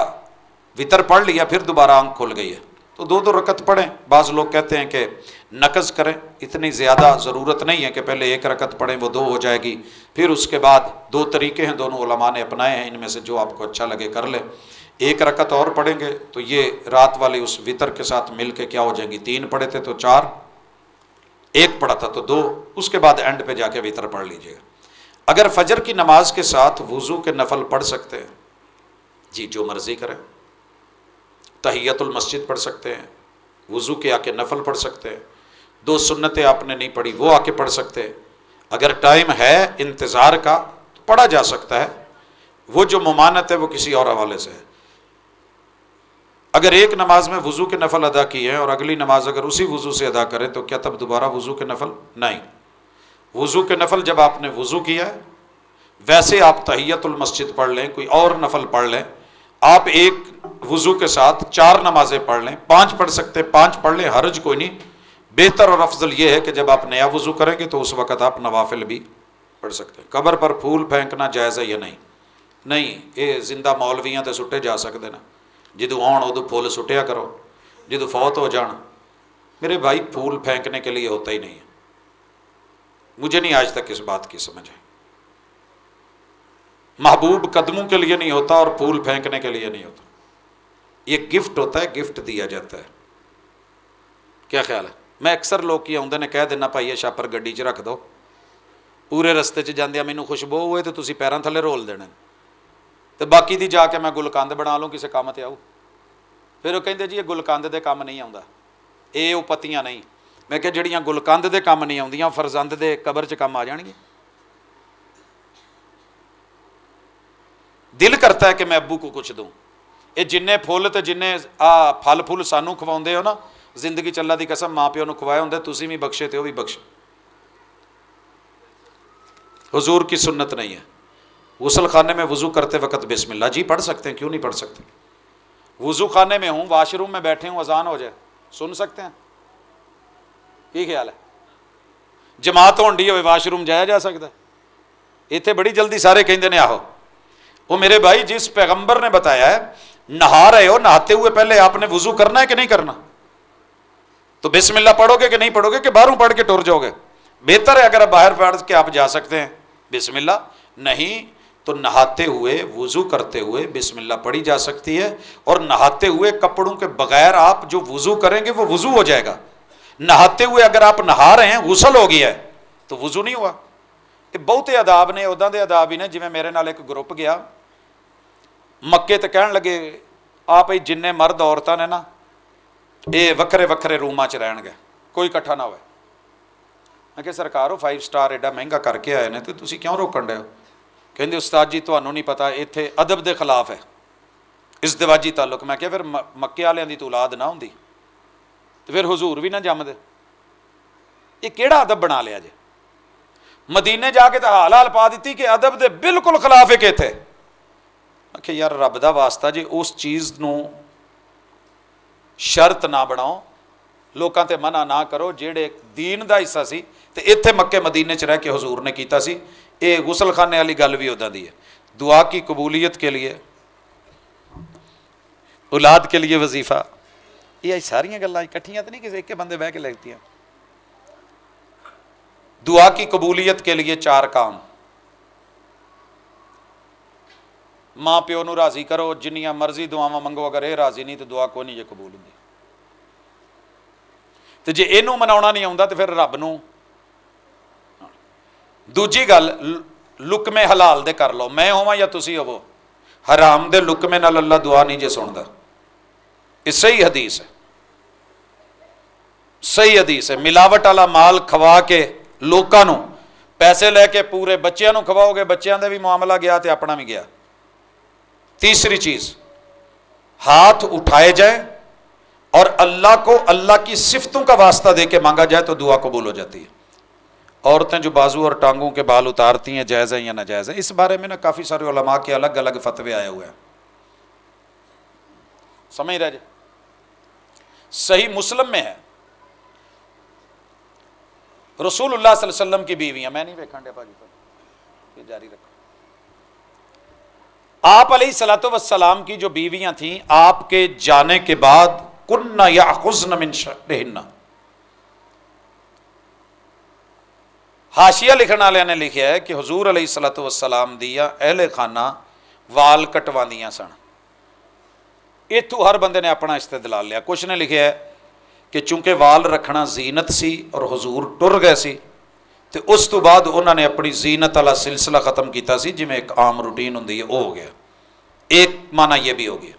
[SPEAKER 1] وطر پڑھ لیا، پھر دوبارہ آنکھ کھل گئی ہے تو 2 رکعت پڑھیں۔ بعض لوگ کہتے ہیں کہ نقض کریں، اتنی زیادہ ضرورت نہیں ہے کہ پہلے 1 رکعت پڑھیں وہ 2 ہو جائے گی، پھر اس کے بعد 2 طریقے ہیں، دونوں علماء نے اپنائے ہیں، ان میں سے جو آپ کو اچھا لگے کر لیں۔ 1 رکعت اور پڑھیں گے تو یہ رات والی اس وطر کے ساتھ مل کے کیا ہو جائیں گی، 3 پڑھے تھے تو 4، 1 پڑھا تھا تو 2، اس کے بعد اینڈ پہ جا کے وطر پڑھ لیجیے گا۔ اگر فجر کی نماز کے ساتھ وضو کے نفل پڑھ سکتے ہیں، جی جو مرضی کریں، تحیت المسجد پڑھ سکتے ہیں، وضو کے آ کے نفل پڑھ سکتے ہیں، 2 سنتیں آپ نے نہیں پڑھی وہ آ کے پڑھ سکتے ہیں۔ اگر ٹائم ہے انتظار کا تو پڑھا جا سکتا ہے، وہ جو ممانعت ہے وہ کسی اور حوالے سے ہے۔ اگر ایک نماز میں وضو کے نفل ادا کیے ہیں اور اگلی نماز اگر اسی وضو سے ادا کریں تو کیا تب دوبارہ وضو کے نفل؟ نہیں، وضو کے نفل جب آپ نے وضو کیا ہے ویسے آپ تحیت المسجد پڑھ لیں، کوئی اور نفل پڑھ لیں، آپ ایک وضو کے ساتھ 4 نمازیں پڑھ لیں، 5 پڑھ سکتے 5 پڑھ لیں، حرج کوئی نہیں۔ بہتر اور افضل یہ ہے کہ جب آپ نیا وضو کریں گے تو اس وقت آپ نوافل بھی پڑھ سکتے ہیں۔ قبر پر پھول پھینکنا جائز ہے یا نہیں؟ نہیں، یہ زندہ مولویاں تے سٹے جا سکتے نا، جدو آن ادو پھول سٹیا کرو، جدو فوت ہو جان۔ میرے بھائی پھول پھینکنے کے لیے ہوتا ہی نہیں ہے، مجھے نہیں آج تک اس بات کی سمجھ ہے۔ محبوب قدموں کے لیے نہیں ہوتا اور پھول پھینکنے کے لیے نہیں ہوتا، یہ گفٹ ہوتا ہے، گفٹ دیا جاتا ہے۔ کیا خیال ہے؟ میں اکثر لوگ کی آدھے نے کہہ دینا بھائی یہ شاپر گڈی چ رکھ دو، پورے رستے چ جاندیا مینوں خوشبو ہوئے تو تسی پیراں تھلے رول دینا، تو باقی دی جا کے میں گلکند بنا لوں کسی کام تے آؤ، پھر وہ کہندے جی یہ گلکند دے کام نہیں آوندا، وہ پتیاں نہیں۔ میں کہ جڑیاں گلکند دے کام نہیں آوندیاں فرزند دے قبر چ کام آ جان گے۔ دل کرتا ہے کہ میں ابو کو کچھ دوں، یہ جن پھول تے جن پھل پھول سانوں کھواؤندے ہو نا، زندگی چ اللہ دی قسم ماں پیو نوں کھوائے ہوندے، تسی بھی بخشے تے وہ بھی بخشے، حضور کی سنت نہیں ہے۔ غسل خانے میں وضو کرتے وقت بسم اللہ جی پڑھ سکتے ہیں، کیوں نہیں پڑھ سکتے؟ وضو خانے میں ہوں، واش روم میں بیٹھے ہوں، اذان ہو جائے سن سکتے ہیں؟ کی خیال ہے؟ جماعت ہونڈی ہوئے واش روم جایا جا سکتا ہے؟ اتنے بڑی جلدی سارے کہندے نے آہو۔ وہ میرے بھائی جس پیغمبر نے بتایا ہے نہا رہے ہو، نہاتے ہوئے پہلے آپ نے وضو کرنا ہے کہ نہیں کرنا؟ تو بسم اللہ پڑھو گے کہ نہیں پڑھو گے کہ باہروں پڑھ کے ٹر جاؤ گے؟ بہتر ہے اگر آپ باہر پڑھ کے آپ جا سکتے ہیں بسم اللہ، نہیں تو نہاتے ہوئے وضو کرتے ہوئے بسم اللہ پڑھی جا سکتی ہے۔ اور نہاتے ہوئے کپڑوں کے بغیر آپ جو وضو کریں گے وہ وضو ہو جائے گا۔ نہاتے ہوئے اگر آپ نہا رہے ہیں غسل ہو گیا ہے تو وضو نہیں ہوا۔ یہ بہتے آداب نے، ادا دے آداب ہی نے۔ جی میرے نال ایک گروپ گیا مکے تے کہن لگے آپ جن مرد عورتیں نے نا یہ وکھرے وکھرے روماں چ رہن گے، کوئی کٹھا نہ ہوئے۔ میں کہ سرکار وہ 5 سٹار ایڈا مہنگا کر کے آئے نے تو تسی کیوں روکن ڈے ہو؟ کہندے استاد جی تمہیں نہیں پتا اتنے ادب دے خلاف ہے ازدواجی تعلق۔ میں کہ پھر مکے والوں دی تو اولاد نہ ہوندی تو پھر حضور بھی نہ جمدے؟ یہ کیڑا ادب بنا لیا جے؟ مدینے جا کے تو حال حال پا دیتی کہ ادب دے بالکل خلاف ہے کہ تھے۔ میں کہ یار رب دا واسطہ جی اس چیز نو شرط نہ بناؤ، لوکاں تے منع نہ کرو جیڑے دین دا حصہ سی تے اتھے مکے مدینے چ رہ کے حضور نے کیتا سی۔ اے غسل خانے والی گل بھی ادا دی ہے۔ دعا کی قبولیت کے لیے، اولاد کے لیے وظیفہ، یہ ساری گلاں اکٹھیاں تو نہیں کسی ایک بندے بہ کے لگتی ہیں۔ دعا کی قبولیت کے لیے 4 کام۔ ماں پیو نو راضی کرو، جنیاں مرضی دعاواں منگو، اگر یہ راضی نہیں تو دعا کوئی نہیں یہ قبول ہوندی۔ تو جے اینوں مناونا نہیں آوندا تو پھر رب نو۔ دوجی گل لقمے حلال دے کر لو، میں ہوا یا تسی ہوو، حرام دے لقمے نال اللہ دعا نہیں جے سندا۔ یہ صحیح حدیث ہے، صحیح حدیث ہے۔ ملاوٹ والا مال کھوا کے لوکاں نو پیسے لے کے پورے بچیاں نو کھواؤ گے، بچیاں دے بھی معاملہ گیا تے اپنا بھی گیا۔ تیسری چیز، ہاتھ اٹھائے جائیں اور اللہ کو اللہ کی صفتوں کا واسطہ دے کے مانگا جائے تو دعا قبول ہو جاتی ہے۔ عورتیں جو بازو اور ٹانگوں کے بال اتارتی ہیں جائز ہے یا ناجائز ہے، اس بارے میں نا کافی سارے علماء کے الگ الگ فتوے آئے ہوئے ہیں، سمجھ رہے جی؟ صحیح مسلم میں ہے رسول اللہ صلی اللہ علیہ وسلم کی بیویاں، میں نہیں ویکھن ڈیا بھاجی، یہ جاری رکھو۔ آپ علیہ الصلوۃ والسلام کی جو بیویاں تھیں آپ کے جانے کے بعد کنّ یأخذن من شعرہن، حاشیہ لکھنے والے نے لکھا ہے کہ حضور علیہ الصلوۃ والسلام دیا اہل خانہ وال کٹواندیاں سن۔ اتوں ہر بندے نے اپنا استدلال لیا۔ کچھ نے لکھا ہے کہ چونکہ وال رکھنا زینت سی اور حضور ٹر گئے سی تو اس تو بعد انہوں نے اپنی زینت والا سلسلہ ختم کیتا سی، جی میں ایک عام روٹین ہوندی ہے وہ ہو گیا۔ ایک معنی یہ بھی ہو گیا۔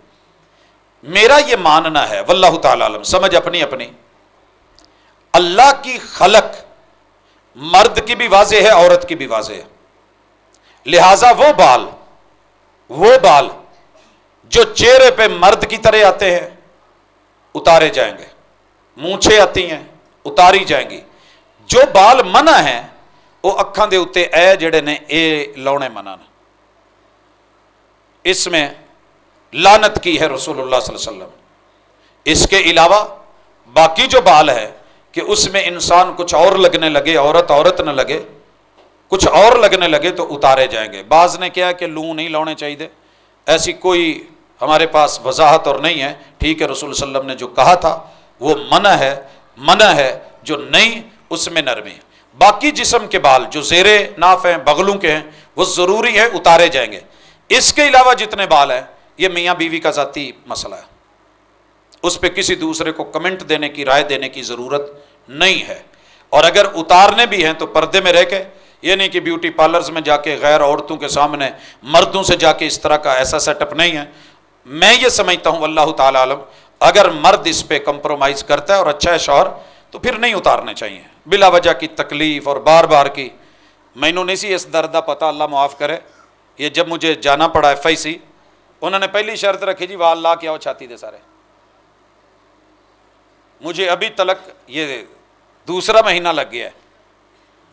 [SPEAKER 1] میرا یہ ماننا ہے واللہ تعالی عالم، سمجھ اپنی اپنی، اللہ کی خلق مرد کی بھی واضح ہے عورت کی بھی واضح ہے، لہٰذا وہ بال جو چہرے پہ مرد کی طرح آتے ہیں اتارے جائیں گے، مونچھیں آتی ہیں اتاری جائیں گی۔ جو بال منع ہیں وہ اکھاں دے اتے اے جڑے نے اے لاؤنے منع نے، اس میں لعنت کی ہے رسول اللہ صلی اللہ علیہ وسلم۔ اس کے علاوہ باقی جو بال ہے کہ اس میں انسان کچھ اور لگنے لگے، عورت نہ لگے، کچھ اور لگنے لگے تو اتارے جائیں گے۔ بعض نے کیا کہ لوں نہیں لانے چاہیے، ایسی کوئی ہمارے پاس وضاحت اور نہیں ہے۔ ٹھیک ہے، رسول صلی اللہ علیہ وسلم نے جو کہا تھا وہ منع ہے، جو نہیں اس میں نرمی ہے۔ باقی جسم کے بال جو زیر ناف ہیں، بغلوں کے ہیں، وہ ضروری ہے اتارے جائیں گے۔ اس کے علاوہ جتنے بال ہیں یہ میاں بیوی کا ذاتی مسئلہ ہے، اس پہ کسی دوسرے کو کمنٹ دینے کی، رائے دینے کی ضرورت نہیں ہے۔ اور اگر اتارنے بھی ہیں تو پردے میں رہ کے، یہ نہیں کہ بیوٹی پارلرز میں جا کے غیر عورتوں کے سامنے مردوں سے جا کے اس طرح کا ایسا سیٹ اپ نہیں ہے۔ میں یہ سمجھتا ہوں واللہ تعالی عالم، اگر مرد اس پہ کمپرومائز کرتا ہے اور اچھا ہے شوہر تو پھر نہیں اتارنے چاہیے بلا وجہ کی تکلیف اور بار بار کی۔ مینوں نہیں سی اس درد کا پتہ، اللہ معاف کرے، یہ جب مجھے جانا پڑا FIC، انہوں نے پہلی شرط رکھی جی وال لا کے آؤ چھاتی دے سارے۔ مجھے ابھی تلک یہ دوسرا مہینہ لگ گیا ہے،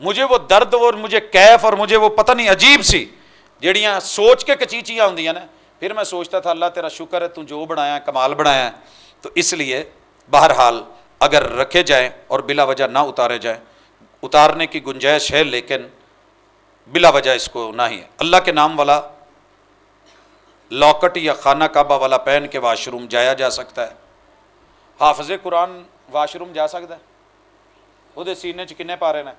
[SPEAKER 1] مجھے وہ درد اور مجھے کیف اور مجھے وہ پتہ نہیں عجیب سی جڑیاں سوچ کے کچیچیاں ہوندیاں نا، پھر میں سوچتا تھا اللہ تیرا شکر ہے تو جو بنایا کمال بنایا ہے. تو اس لیے بہرحال اگر رکھے جائیں اور بلا وجہ نہ اتارے جائیں، اتارنے کی گنجائش ہے لیکن بلا وجہ اس کو نہ ہی ہے. اللہ کے نام والا لاکٹ یا خانہ کعبہ والا پہن کے واش روم جایا جا سکتا ہے. حافظ قرآن واش روم جا سکتا ہے؟ وہ سینے چ کنے پارے نے؟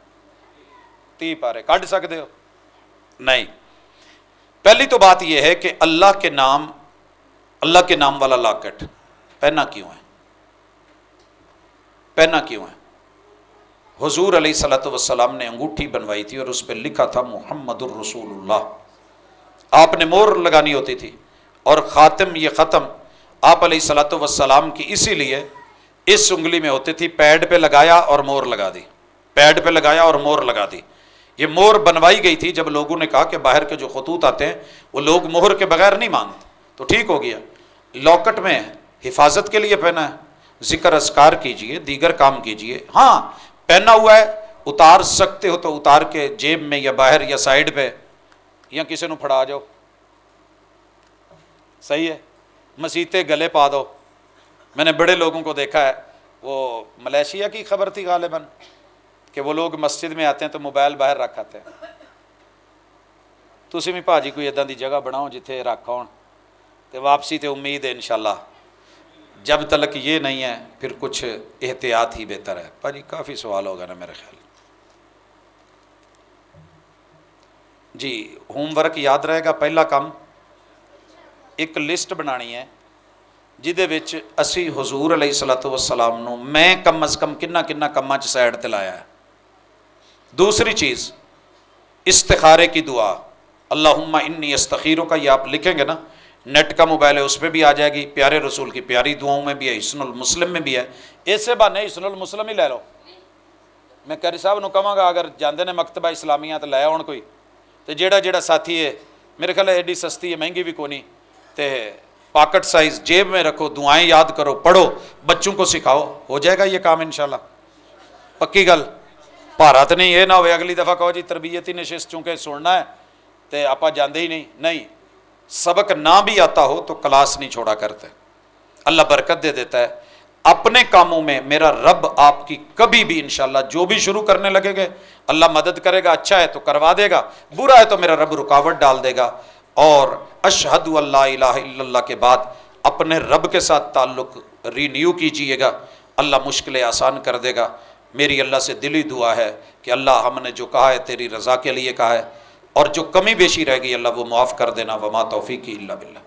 [SPEAKER 1] 30 پارے کڈ سکتے ہو؟ نہیں. پہلی تو بات یہ ہے کہ اللہ کے نام والا لاکٹ پہنا کیوں ہے؟ پہنا کیوں ہے؟ حضور علیہ الصلوۃ والسلام نے انگوٹھی بنوائی تھی اور اس پہ لکھا تھا محمد الرسول اللہ. آپ نے مہر لگانی ہوتی تھی، اور خاتم یہ ختم آپ علیہ الصلوۃ والسلام کی اسی لیے اس انگلی میں ہوتی تھی، پیڈ پہ لگایا اور مہر لگا دی، پیڈ پہ لگایا اور مہر لگا دی. یہ مہر بنوائی گئی تھی جب لوگوں نے کہا کہ باہر کے جو خطوط آتے ہیں وہ لوگ مہر کے بغیر نہیں مانتے، تو ٹھیک ہو گیا. لاکٹ میں حفاظت کے لیے پہنا ہے، ذکر اذکار کیجئے، دیگر کام کیجئے. ہاں پہنا ہوا ہے، اتار سکتے ہو تو اتار کے جیب میں یا باہر یا سائیڈ پہ یا کسی نو پھڑا جاؤ، صحیح ہے. مسیتے گلے پا دو. میں نے بڑے لوگوں کو دیکھا ہے، وہ ملیشیا کی خبر تھی غالباً، کہ وہ لوگ مسجد میں آتے ہیں تو موبائل باہر رکھ آتے ہیں. تسی بھی بھاجی کوئی ادا دی جگہ بناؤ جتھے رکھ ہون، تو واپسی تے امید ہے انشاءاللہ. جب تک یہ نہیں ہے پھر کچھ احتیاط ہی بہتر ہے. بھاجی کافی سوال ہوگا نا میرے خیال. جی ہوم ورک یاد رہے گا. پہلا کام ایک لسٹ بنانی ہے جہدے وچ اسی حضور علیہ الصلوۃ والسلام نو میں کم از کم کنا کماں چ سائڈ تے لایا ہے. دوسری چیز استخارے کی دعا، اللہم انی استخیرک کا، یہ آپ لکھیں گے نا، نیٹ کا موبائل ہے اس پہ بھی آ جائے گی. پیارے رسول کی پیاری دعاؤں میں بھی ہے، حسن المسلم میں بھی ہے. اسے بہانے حسن المسلم ہی لے لو. میں قاری صاحب نو کہاں گا اگر جاندے نے مکتبہ اسلامیہ تو لے آن کوئی، تو جیڑا ساتھی ہے میرے خیال ہے ایڈی سستی ہے، مہنگی بھی کونی، تے پاکٹ سائز جیب میں رکھو، دعائیں یاد کرو، پڑھو، بچوں کو سکھاؤ، ہو جائے گا یہ کام انشاءاللہ. پکی گل. بھارت نہیں یہ نہ ہوئے اگلی دفعہ کہو جی تربیتی نشست چونکہ سننا ہے تو آپ جاندے ہی نہیں. سبق نہ بھی آتا ہو تو کلاس نہیں چھوڑا کرتے. اللہ برکت دے دیتا ہے. اپنے کاموں میں میرا رب آپ کی کبھی بھی انشاءاللہ جو بھی شروع کرنے لگے گے اللہ مدد کرے گا. اچھا ہے تو کروا دے گا، برا ہے تو میرا رب رکاوٹ ڈال دے گا. اور اشہد اللہ الہ الا اللہ کے بعد اپنے رب کے ساتھ تعلق رینیو کیجئے گا، اللہ مشکلیں آسان کر دے گا. میری اللہ سے دلی دعا ہے کہ اللہ ہم نے جو کہا ہے تیری رضا کے لیے کہا ہے، اور جو کمی بیشی رہ گئی اللہ وہ معاف کر دینا. وما توفیقی الا باللہ.